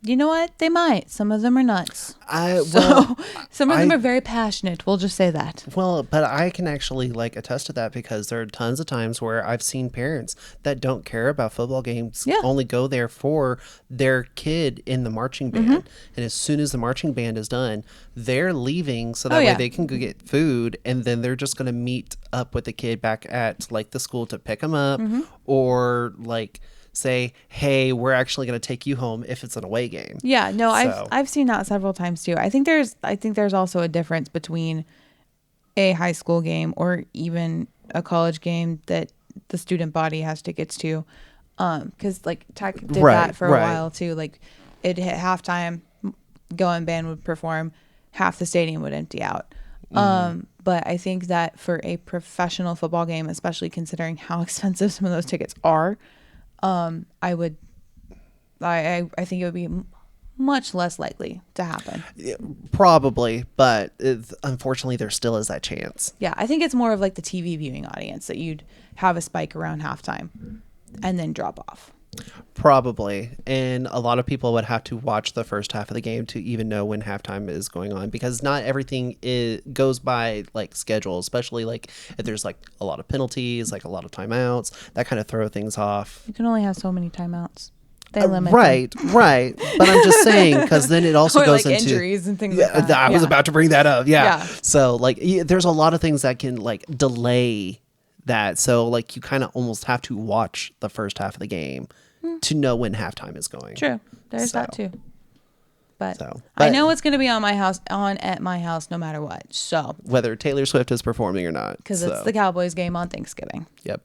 you know what? They might. Some of them are nuts. Some of them are very passionate. We'll just say that. Well, but I can actually like attest to that, because there are tons of times where I've seen parents that don't care about football games, only go there for their kid in the marching band. And as soon as the marching band is done, they're leaving so that way they can go get food, and then they're just going to meet up with the kid back at like the school to pick them up, or like say, hey, we're actually going to take you home if it's an away game. Yeah, no, I've seen that several times too. I think there's also a difference between a high school game or even a college game that the student body has tickets to, because like Tech did that for a while too. Like, it hit halftime, going band would perform, half the stadium would empty out. But I think that for a professional football game, especially considering how expensive some of those tickets are, I think it would be much less likely to happen. Yeah, probably, but unfortunately there still is that chance. Yeah, I think it's more of like the TV viewing audience, that you'd have a spike around halftime and then drop off. Probably. And a lot of people would have to watch the first half of the game to even know when halftime is going on, because not everything goes by like schedule, especially like if there's like a lot of penalties, like a lot of timeouts, that kind of throw things off. You can only have so many timeouts. They limit right. But I'm just saying, because then it also goes like into injuries and things like that. I was about to bring that up. Yeah. So like there's a lot of things that can like delay that. So like you kind of almost have to watch the first half of the game to know when halftime is going. True. There's that too. But I know it's going to be at my house no matter what. So whether Taylor Swift is performing or not, because it's the Cowboys game on Thanksgiving. Yep.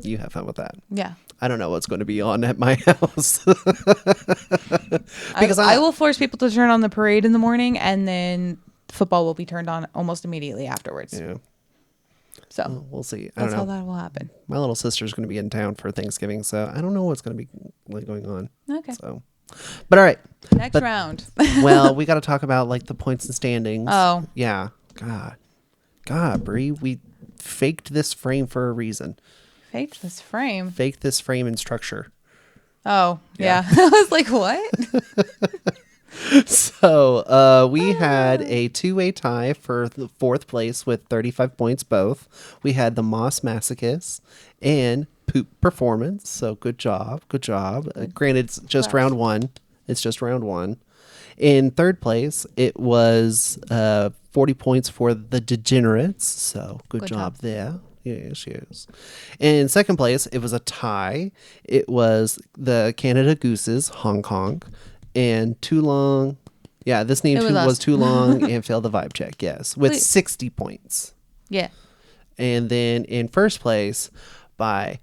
You have fun with that. Yeah. I don't know what's going to be on at my house. Because I will force people to turn on the parade in the morning, and then football will be turned on almost immediately afterwards. Yeah. So we'll see. That's how that will happen. My little sister's going to be in town for Thanksgiving, so I don't know what's going to be going on. Okay. So, but all right. Next round. Well, we got to talk about like the points and standings. Oh. Yeah. God, Bree, we faked this frame for a reason. Faked this frame? Faked this frame and structure. Oh, yeah. I was like, what? So we had a two-way tie for the fourth place with 35 points both. We had the Moss Masochist and Poop Performance. So good job. Granted, it's just round one. In third place, it was 40 points for the Degenerates. So good job there. Yes. In second place, it was a tie. It was the Canada Gooses, Hong Kong, and Too Long. Yeah, this name was Too Long and failed the vibe check. Yes, with 60 points. Yeah. And then in first place by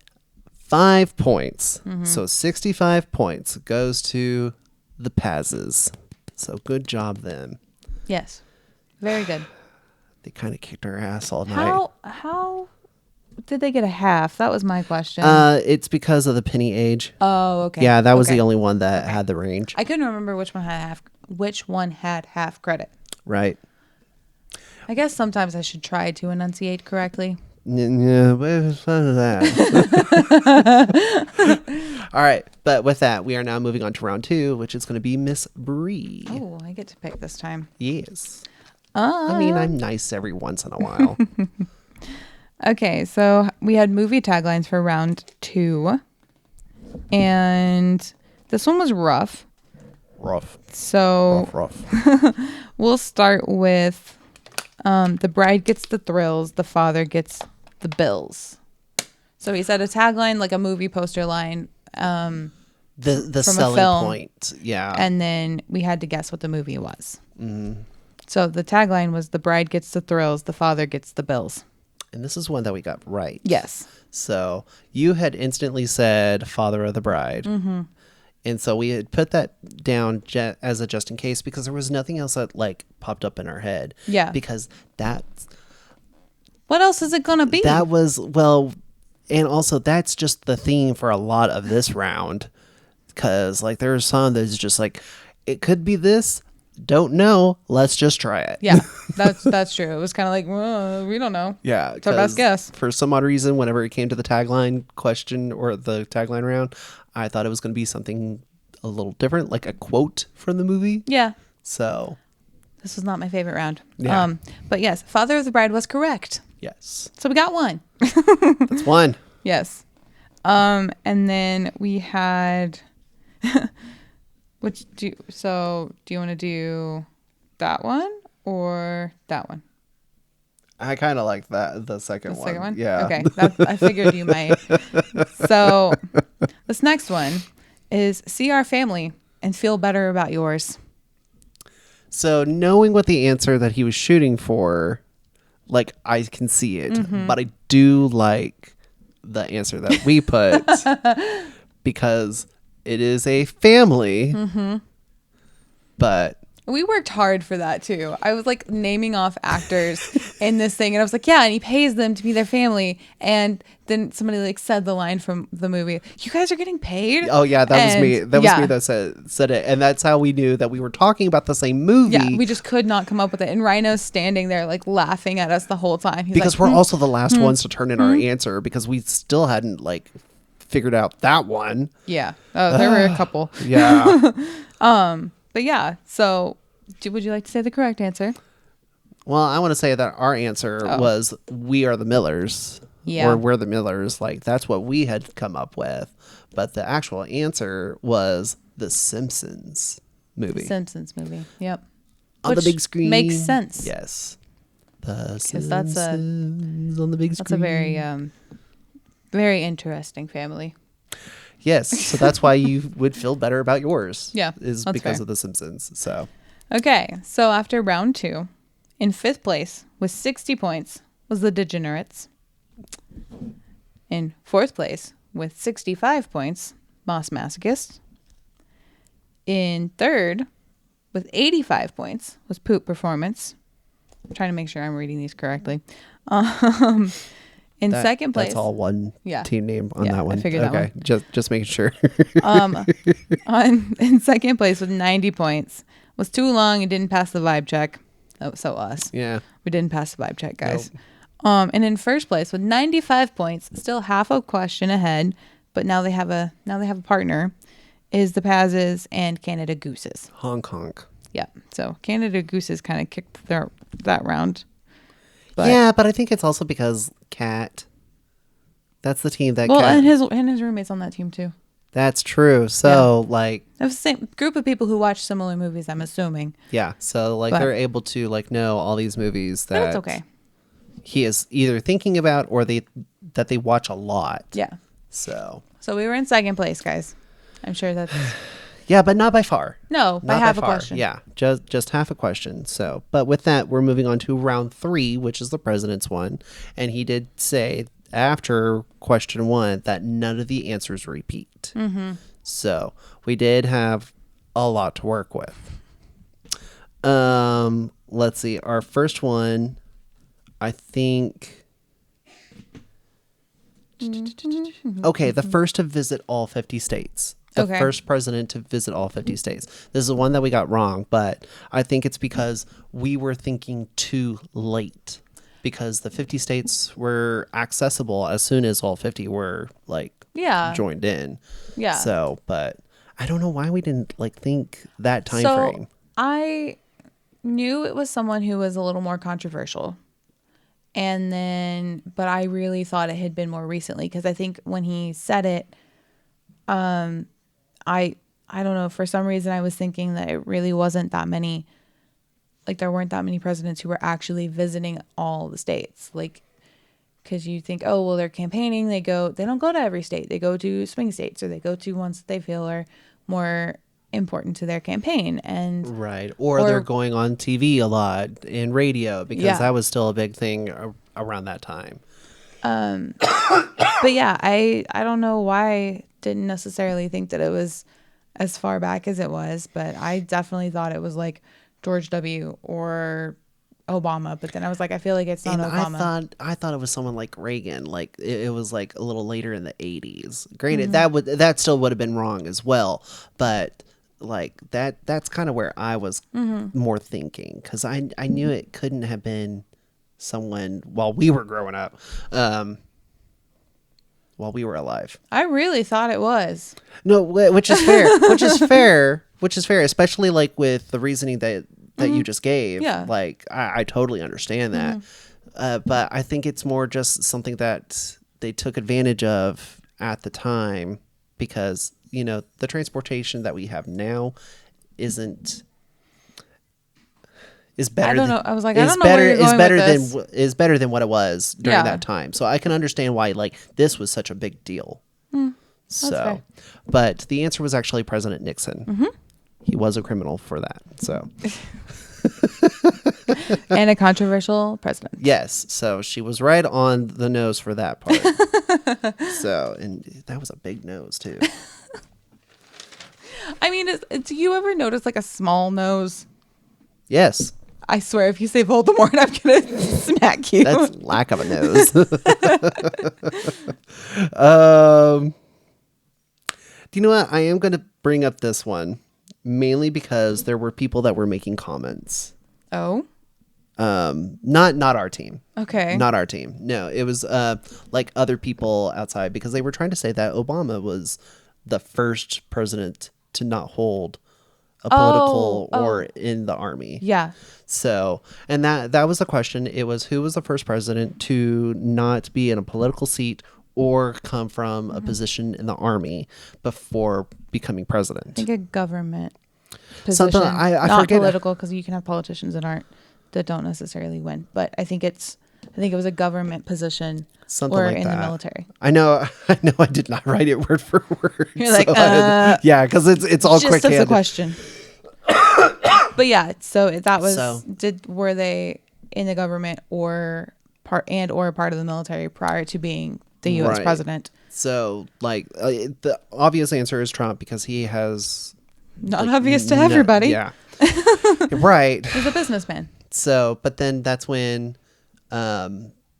5 points. Mm-hmm. So 65 points goes to the Pazes. So good job then. Yes. Very good. They kind of kicked our ass all night. How did they get a half? That was my question. It's because of the penny age. Oh, okay. Yeah, that was Okay. the only one that had the range. I couldn't remember which one had half credit. Right. I guess sometimes I should try to enunciate correctly. Yeah, but it's fun of that. All right, but with that, we are now moving on to round 2, which is going to be Miss Bree. Oh, I get to pick this time. Yes. I mean, I'm nice every once in a while. Okay, so we had movie taglines for round 2, and this one was rough. So Rough. we'll start with the bride gets the thrills, the father gets the bills. So he said a tagline, like a movie poster line. The from selling a film, point. Yeah. and then we had to guess what the movie was. Mm-hmm. So the tagline was the bride gets the thrills, the father gets the bills. And this is one that we got right. Yes. So you had instantly said Father of the Bride. Mm-hmm. And so we had put that down as a just in case because there was nothing else that like popped up in our head. Yeah. Because that's... What else is it going to be? That was, well, and also that's just the theme for a lot of this round. Because like there's some that's just like, it could be this. Don't know. Let's just try it. Yeah, that's true. It was kind of like, well, we don't know. Yeah. It's our best guess. For some odd reason, whenever it came to the tagline question or the tagline round, I thought it was going to be something a little different, like a quote from the movie. Yeah. So. This was not my favorite round. Yeah. But yes, Father of the Bride was correct. Yes. So we got one. That's one. Yes. And then we had... do you want to do that one or that one? I kind of like that, the second one. Second one? Yeah. Okay. I figured you might. So this next one is see our family and feel better about yours. So knowing what the answer that he was shooting for, like I can see it, but I do like the answer that we put because it is a family, but we worked hard for that too. I was like naming off actors in this thing, and I was like, yeah, and he pays them to be their family. And then somebody like said the line from the movie, "You guys are getting paid." Oh yeah, that was me. That was me that said it, and that's how we knew that we were talking about the same movie. Yeah, we just could not come up with it. And Rhino's standing there like laughing at us the whole time. He's because like, we're also the last ones to turn in our answer because we still hadn't like figured out that one. Yeah. Oh, there were a couple. Yeah. But yeah, so would you like to say the correct answer? Well, I want to say that our answer was we are the Millers. Yeah. Or we're the Millers. Like that's what we had come up with. But the actual answer was the Simpsons movie. Simpsons movie. Yep. On the big screen. Makes sense. Yes. The Because that's on the big screen. That's a very very interesting family. Yes, so that's why you would feel better about yours. Yeah, is that's because fair. of the Simpsons. So okay, so after round 2, in 5th place with 60 points was the Degenerates. In 4th place with 65 points, Moss Masochist. In 3rd with 85 points was Poop Performance. I'm trying to make sure I'm reading these correctly. In 2nd place, that's all one team name on that one. I figured that one. Just making sure. In 2nd place with 90 points was Too Long and didn't pass the vibe check. Oh, so us. Yeah. We didn't pass the vibe check, guys. Nope. And in 1st place with 95 points, still half a question ahead, but now they have a partner, is the Pazes and Canada Gooses. Honk honk. Yeah. So Canada Gooses kind of kicked that round. But, yeah, but I think it's also because Cat. That's the team that. Well, Kat, and his roommates on that team too. That's true. So like, it was the same group of people who watch similar movies. I'm assuming. Yeah. So like, they're able to like know all these movies that. That's okay. He is either thinking about or that they watch a lot. Yeah. So we were in 2nd place, guys. I'm sure that's. Yeah, but not by far. No, by Not half by a far. question. Yeah, just half a question. So, but with that, we're moving on to round 3, which is the president's one. And he did say after question 1 that none of the answers repeat. Mm-hmm. So we did have a lot to work with. Let's see. Our first one, I think. Okay, the first to visit all 50 states. The first president to visit all 50 states. This is the one that we got wrong, but I think it's because we were thinking too late. Because the 50 states were accessible as soon as all 50 were like joined in. Yeah. So, but I don't know why we didn't like think that time frame. I knew it was someone who was a little more controversial. And then, but I really thought it had been more recently because I think when he said it, I don't know, for some reason I was thinking that it really wasn't that many, like there weren't that many presidents who were actually visiting all the states. Like, because you think, oh, well, they're campaigning. They don't go to every state. They go to swing states or they go to ones that they feel are more important to their campaign. And right. Or they're going on TV a lot and radio because that was still a big thing around that time. But yeah, I don't know why I didn't necessarily think that it was as far back as it was, but I definitely thought it was like George W. or Obama. But then I was like, I feel like it's not Obama. I thought it was someone like Reagan. Like it was like a little later in the 80s. Granted, that still would have been wrong as well, but like that's kind of where I was more thinking because I knew it couldn't have been someone while we were growing up. While we were alive. I really thought it was. No, which is fair. which is fair, especially like with the reasoning that you just gave. Yeah. Like I totally understand that. But I think it's more just something that they took advantage of at the time because, you know, the transportation that we have now is better. I don't know. I was like, I don't know where you're going with this. Is better than what it was during that time. So I can understand why like this was such a big deal. So, fair. but the answer was actually President Nixon. He was a criminal for that. So, and a controversial president. Yes. So she was right on the nose for that part. So, and that was a big nose too. I mean, do you ever notice like a small nose? Yes. I swear, if you say Voldemort, I'm going to smack you. That's lack of a nose. Do you know what? I am going to bring up this one mainly because there were people that were making comments. Oh? Not our team. Okay. Not our team. No, it was like other people outside because they were trying to say that Obama was the first president to not hold a political or in the army. Yeah. So, and that was the question. It was who was the first president to not be in a political seat or come from a position in the army before becoming president. I think a government position. Something I not forget. Political, because you can have politicians that don't necessarily win. But I think it was a government position. Something or like in that. The military. I know. I did not write it word for word. You're like, yeah, because it's all quick. Just as a question. But yeah, so that was. Were they in the government or part of the military prior to being the U.S. president? So, like, the obvious answer is Trump because he has not obvious to everybody. Yeah, right. He's a businessman. So, but then that's when.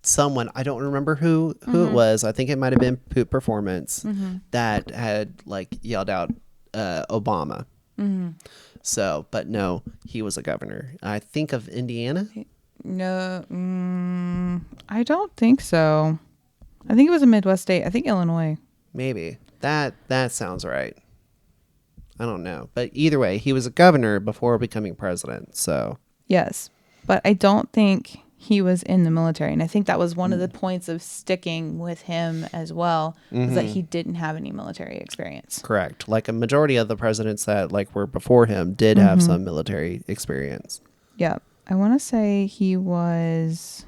Someone, I don't remember who it was. I think it might have been Poop Performance that had like yelled out Obama. So, but no, he was a governor. I think of Indiana. No, I don't think so. I think it was a Midwest state. I think Illinois. Maybe that sounds right. I don't know, but either way, he was a governor before becoming president. So yes, but I don't think he was in the military. And I think that was one of the points of sticking with him as well, is that he didn't have any military experience. Correct. Like a majority of the presidents that like were before him did have some military experience. Yeah. I want to say he was...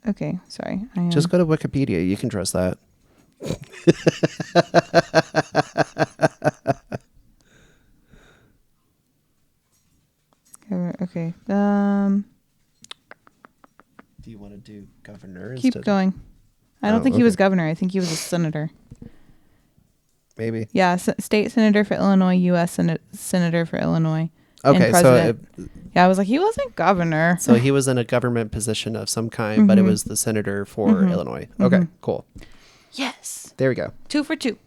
Okay, sorry. Just go to Wikipedia. You can trust that. Okay. Do you want to do governor? Keep going. I don't think he was governor. I think he was a senator. Maybe. Yeah, state senator for Illinois, U.S. Senator for Illinois. Okay, so I was like, he wasn't governor. So he was in a government position of some kind, but it was the senator for Illinois. Okay, cool. Yes. There we go. 2 for 2.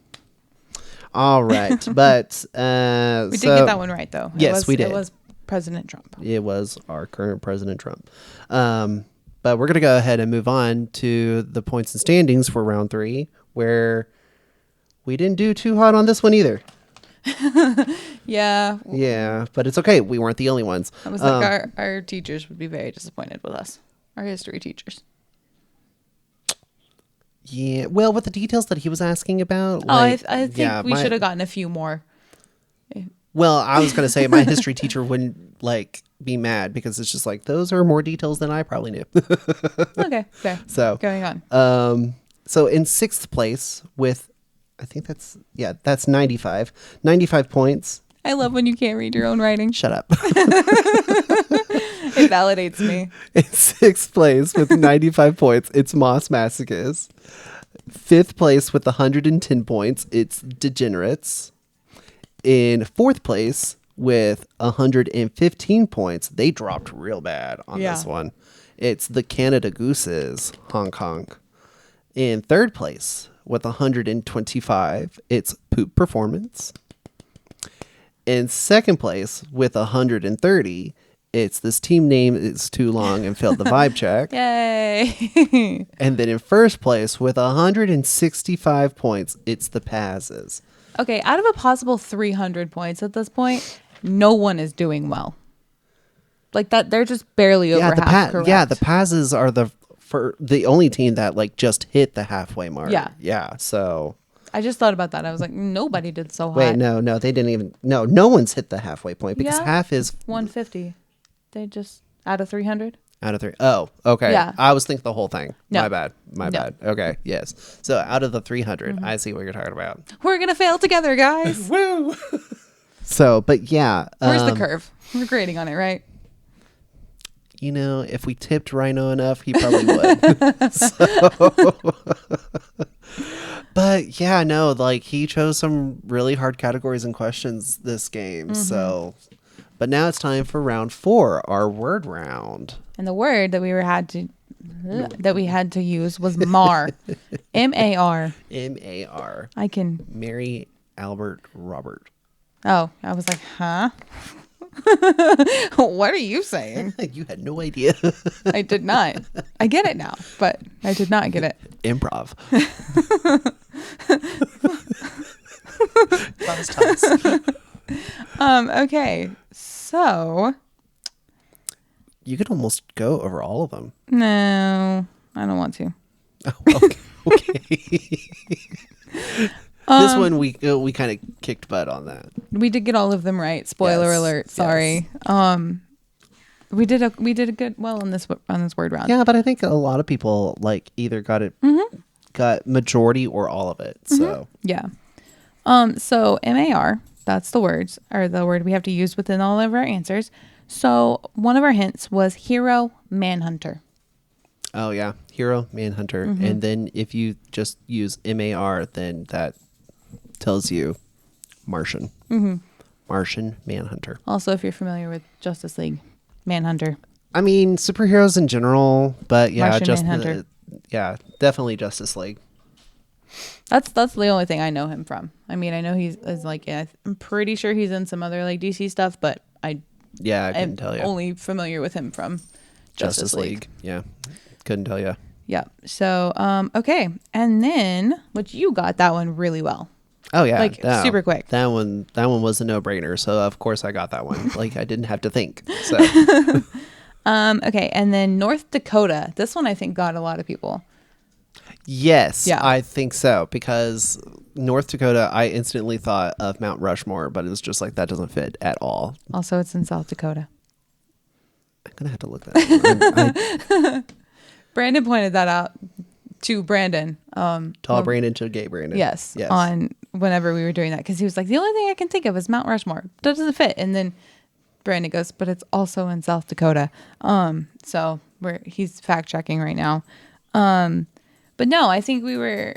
All right, but we did get that one right, though. Yes, we did. It was President Trump. It was our current President Trump. But we're going to go ahead and move on to the points and standings for round 3, where we didn't do too hot on this one either. Yeah. Yeah, but it's okay. We weren't the only ones. I was like, our teachers would be very disappointed with us. Our history teachers. Yeah, well, with the details that he was asking about. I think we should have gotten a few more. Well, I was going to say my history teacher wouldn't be mad because it's just like, those are more details than I probably knew. Okay, fair. So going on. So in 6th place with, I think that's 95 points. I love when you can't read your own writing. Shut up. It validates me. In 6th place with 95 points, it's Moss Masochist. 5th place with 110 points, it's Degenerates. In 4th place with 115 points, they dropped real bad on this one. It's the Canada Gooses, Hong Kong. In 3rd place with 125, it's Poop Performance. In 2nd place with 130, it's This Team Name Is Too Long and Failed the Vibe Check. Yay. And then in 1st place with 165 points, it's The Pazzes. Okay, out of a possible 300 points at this point, no one is doing well. Like that, they're just barely over half correct. Yeah, the Pazzes are the only team that just hit the halfway mark. Yeah. So I just thought about that. I was like, nobody did so high. Wait, no, they didn't even. No one's hit the halfway point because half is 150. They just out of 300. Out of 3. Oh, okay. Yeah. I was thinking the whole thing. No. My bad. Okay. Yes. So out of the 300, I see what you're talking about. We're gonna fail together, guys. Woo. So, but yeah. Where's the curve? We're grading on it, right? If we tipped Rhino enough, he probably would. But yeah, no, he chose some really hard categories and questions this game. So, but now it's time for round 4, our word round. And the word that we had to use was mar. M-A-R. M-A-R. I can. Mary Albert Robert. Oh, I was like, huh? What are you saying? You had no idea. I did not. I get it now, but I did not get it. Improv. Okay, so you could almost go over all of them. No, I don't want to. Oh, okay. This one we kind of kicked butt on that. We did get all of them right. Spoiler alert. Sorry. Yes. We did a good on this word round. Yeah, but I think a lot of people either got it got majority or all of it. So yeah. So MAR, that's the words, or the word we have to use within all of our answers. So one of our hints was hero manhunter. Oh yeah, hero manhunter, and then if you just use MAR, then that tells you Martian. Martian Manhunter. Also, if you're familiar with Justice League, Manhunter. I mean, superheroes in general, but yeah, Martian Manhunter. Definitely Justice League. That's the only thing I know him from. I mean, I know he's I'm pretty sure he's in some other DC stuff, but I couldn't tell you. Only familiar with him from Justice League. Yeah, couldn't tell you. Yeah. So, okay, and then which you got that one really well. Oh yeah, super quick. That one was a no-brainer. So of course I got that one. I didn't have to think. So. Okay, and then North Dakota. This one I think got a lot of people. Yes, yeah. I think so because North Dakota, I instantly thought of Mount Rushmore, but it was just that doesn't fit at all. Also, it's in South Dakota. I'm gonna have to look that up. Brandon pointed that out to Brandon. Tall Brandon to gay Brandon. Yes. On whenever we were doing that because he was like, the only thing I can think of is Mount Rushmore. That doesn't fit. And then Brandon goes, but it's also in South Dakota. So he's fact checking right now. But no, I think we were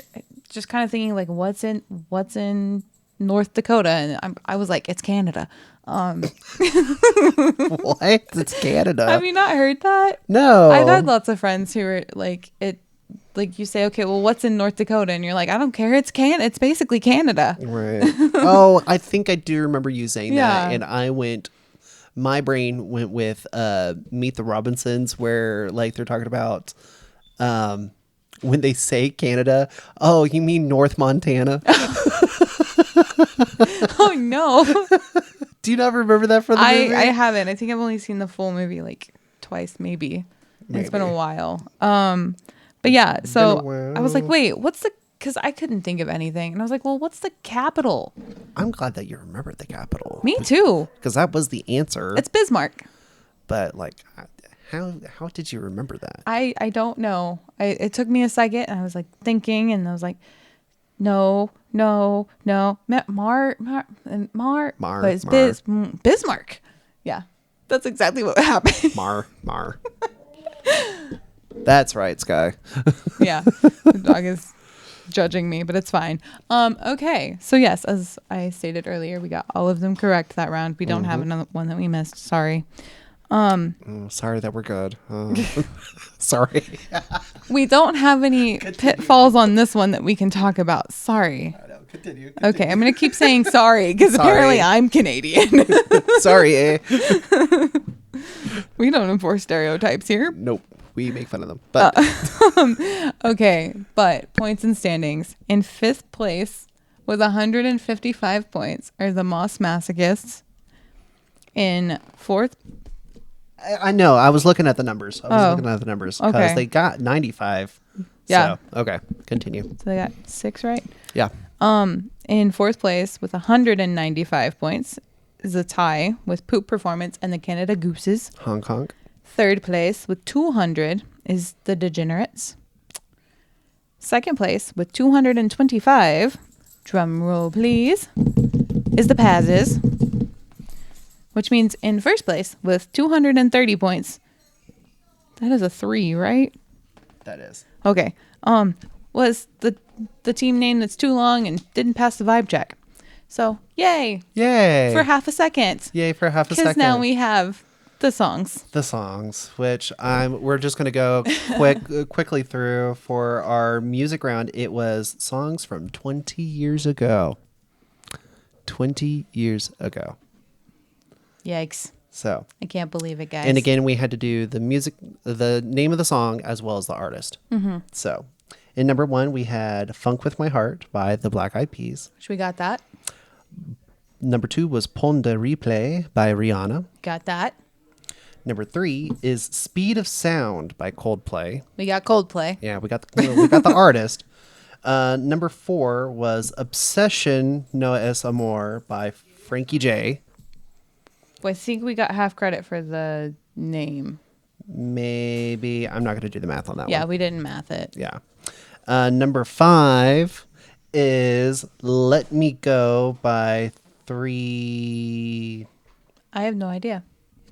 just kind of thinking like, what's in North Dakota? And I was like, it's Canada. What? It's Canada. Have you not heard that? No. I've had lots of friends who are like, like you say, okay, well, what's in North Dakota? And you're like, I don't care. It's basically Canada. Right. Oh, I think I do remember you saying Yeah. that. And my brain went with Meet the Robinsons, where like they're talking about when they say Canada. Oh, you mean North Montana? Oh no. Do you not remember that from the movie? I haven't. I think I've only seen the full movie like twice, maybe. It's been a while. But yeah, so I was like, wait, because I couldn't think of anything. And I was like, well, what's the capital? I'm glad that you remembered the capital. Me too. Because that was the answer. It's Bismarck. But like, how did you remember that? I don't know. It took me a second, and I was like thinking, and I was like, no. Mar. But it's Bismarck. Yeah, that's exactly what happened. Mar. That's right, Sky. Yeah, the dog is judging me, but it's fine. Okay, so yes, as I stated earlier, we got all of them correct that round. We don't have another one that we missed. Sorry. Sorry that we're good. Sorry. We don't have any pitfalls on this one that we can talk about. Sorry. I know. Continue. Okay, I'm going to keep saying sorry because apparently I'm Canadian. Sorry, eh? We don't enforce stereotypes here. Nope. We make fun of them. But okay, but points and standings. In 5th place with 155 points are the Moss Masochists. In 4th... I know. I was looking at the numbers. Because Okay. they got 95. Yeah. So, okay. Continue. So they got 6 right. Yeah. In 4th place with 195 points is a tie with Poop Performance and the Canada Gooses. Hong Kong. 3rd place with 200 is the Degenerates. 2nd place with 225, drum roll please, is the Pazes. Which means in 1st place with 230 points, that is a 3, right? That is. Okay. Was the team name that's too long and didn't pass the vibe check. So, yay. Yay. For half a second. Yay for half a second. Because now we have the songs. The songs, which we're just going to go quickly through for our music round. It was songs from 20 years ago. 20 years ago. Yikes. So I can't believe it, guys. And again, we had to do the music, the name of the song, as well as the artist. Mm-hmm. So in number 1, we had Funk With My Heart by the Black Eyed Peas. Which we got that. Number 2 was Pont de Replay by Rihanna. Got that. Number 3 is Speed of Sound by Coldplay. We got Coldplay. Yeah, we got the artist. Number 4 was Obsession No Es Amor by Frankie J. Well, I think we got half credit for the name. Maybe. I'm not going to do the math on that one. Yeah, we didn't math it. Yeah. Number 5 is Let Me Go by 3... I have no idea.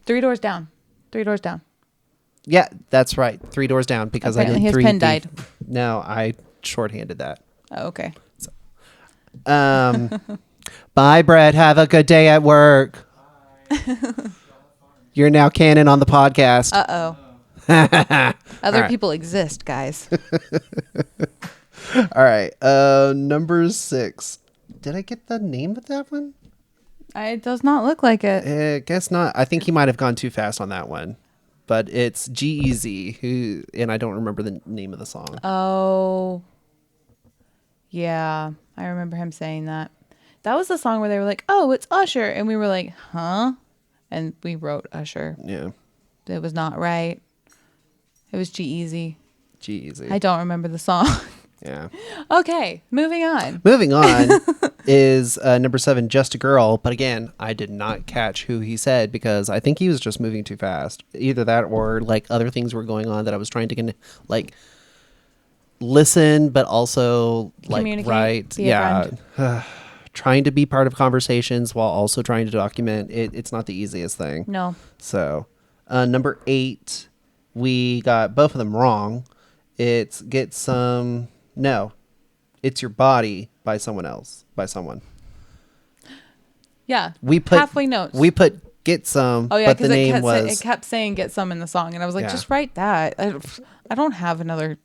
3 Doors Down. 3 Doors Down. Yeah, that's right. 3 Doors Down because Apparently I did his 3. pen died. No, I shorthanded that. Oh, okay. Bye, Brett. Have a good day at work. You're now canon on the podcast. Uh-oh. Other people exist, guys. All right. Number 6. Did I get the name of that one? It does not look like it. I guess not. I think he might have gone too fast on that one. But it's G-E-Z, and I don't remember the name of the song. Oh. Yeah. I remember him saying that. That was the song where they were like, oh, it's Usher. And we were like, huh? And we wrote Usher. Yeah. It was not right. It was G-Eazy. G-Eazy. I don't remember the song. Yeah. Okay, moving on. Moving on is number 7, Just a Girl. But again, I did not catch who he said because I think he was just moving too fast. Either that or like other things were going on that I was trying to like listen, but also like Communicate, write. be a friend. trying to be part of conversations while also trying to document it. It's not the easiest thing. No. So, number 8, we got both of them wrong. It's Get Some. No, It's Your Body by someone. Yeah. We put halfway notes. We put Get Some. Oh yeah, but the because name it kept saying "Get Some" in the song, and I was like, Yeah. just write that. I don't have another.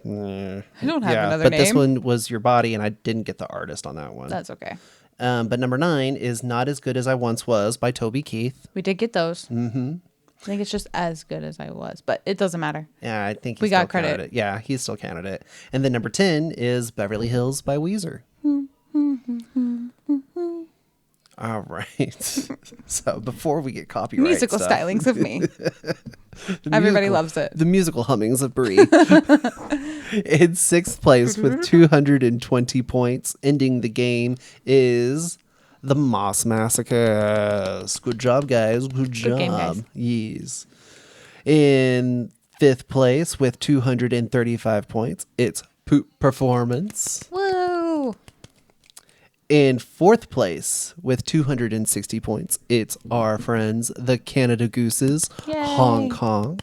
I don't have another but name. this one was Your Body, and I didn't get the artist on that one. That's okay. But number 9 is Not As Good As I Once Was by Toby Keith. We did get those. Mm-hmm. I think it's just As Good As I Was, but it doesn't matter. Yeah, I think we got credit. Yeah, he still counted it. And then number 10 is Beverly Hills by Weezer. All right. So before we get copyright musical stuff, stylings of me. Everybody loves it. The musical hummings of Brie. In 6th place with 220 points, ending the game, is The Moss Massacres. Good job, guys. Good job. game, guys. Yes. In 5th place with 235 points, it's Poop Performance. Woo! In 4th place with 260 points, it's our friends, the Canada Gooses, Yay. Hong Kong.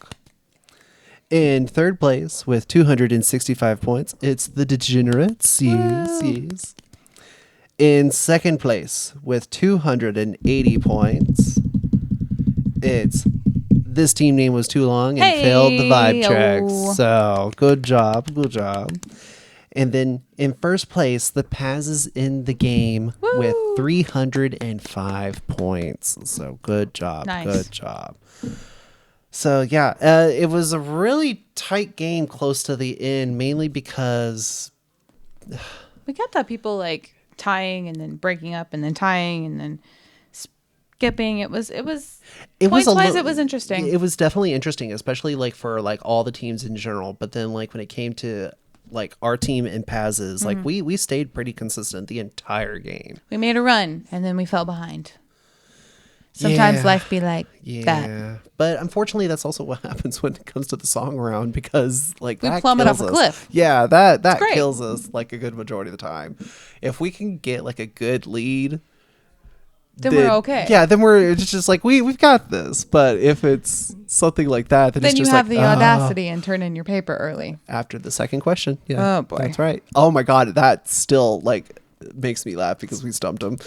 In 3rd place with 265 points, it's the Degenerates. Yes, yes. In 2nd place with 280 points, it's This Team Name Was Too Long and Failed the Vibe Check. So good job. Good job. And then in 1st place, the Paz is in the game with 305 points. So good job. Nice. Good job. So yeah, it was a really tight game close to the end, mainly because we kept that people like tying and then breaking up and then tying and then skipping. It was points-wise, it was interesting. It was definitely interesting, especially like for like all the teams in general. But then like when it came to like our team and Paz's, like we stayed pretty consistent the entire game. We made a run and then we fell behind. Sometimes life be like that. But unfortunately, that's also what happens when it comes to the song round, because like we that plummet kills off a us. cliff. Yeah, that kills us like a good majority of the time. If we can get like a good lead, then we're okay. Yeah, then it's just like we've got this. But if it's something like that, then it's you just have like, the audacity and turn in your paper early. After the second question. Yeah. Oh boy. That's right. Oh my God, that still like makes me laugh because we stumped him.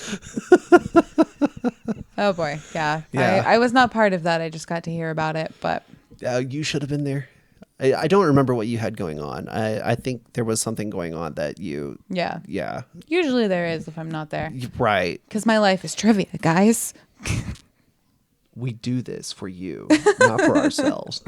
Oh boy. Yeah. Yeah. I was not part of that. I just got to hear about it, but you should have been there. I don't remember what you had going on. I think there was something going on that you... Yeah. Usually there is if I'm not there. Right. Because my life is trivia, guys. We do this for you, not for ourselves.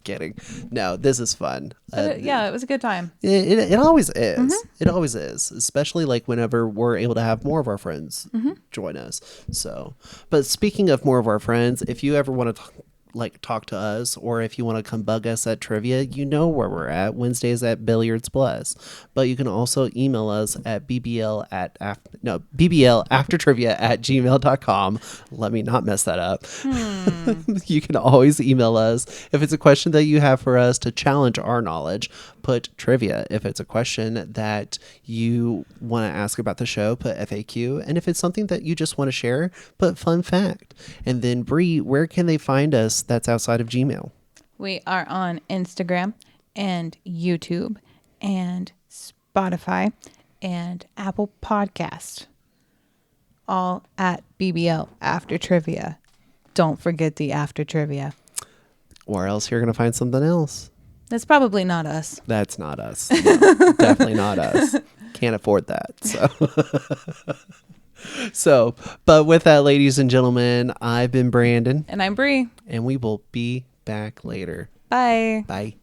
Kidding. No, this is fun. It was a good time. It always is. Mm-hmm. It always is, especially like whenever we're able to have more of our friends join us. So, but speaking of more of our friends, if you ever want to talk to us, or if you want to come bug us at trivia, you know where we're at. Wednesdays at Billiards Plus. But you can also email us at bbl@gmail.com. Let me not mess that up. You can always email us if it's a question that you have for us to challenge our knowledge. Put trivia. If it's a question that you want to ask about the show, put FAQ. And if it's something that you just want to share, put fun fact. And then Bree, where can they find us that's outside of Gmail? We are on Instagram and YouTube and Spotify and Apple Podcast. All at BBL After Trivia. Don't forget the After Trivia. Or else you're going to find something else. That's probably not us. That's not us. No, definitely not us. Can't afford that. So, but with that, ladies and gentlemen, I've been Brandon. And I'm Bree. And we will be back later. Bye. Bye.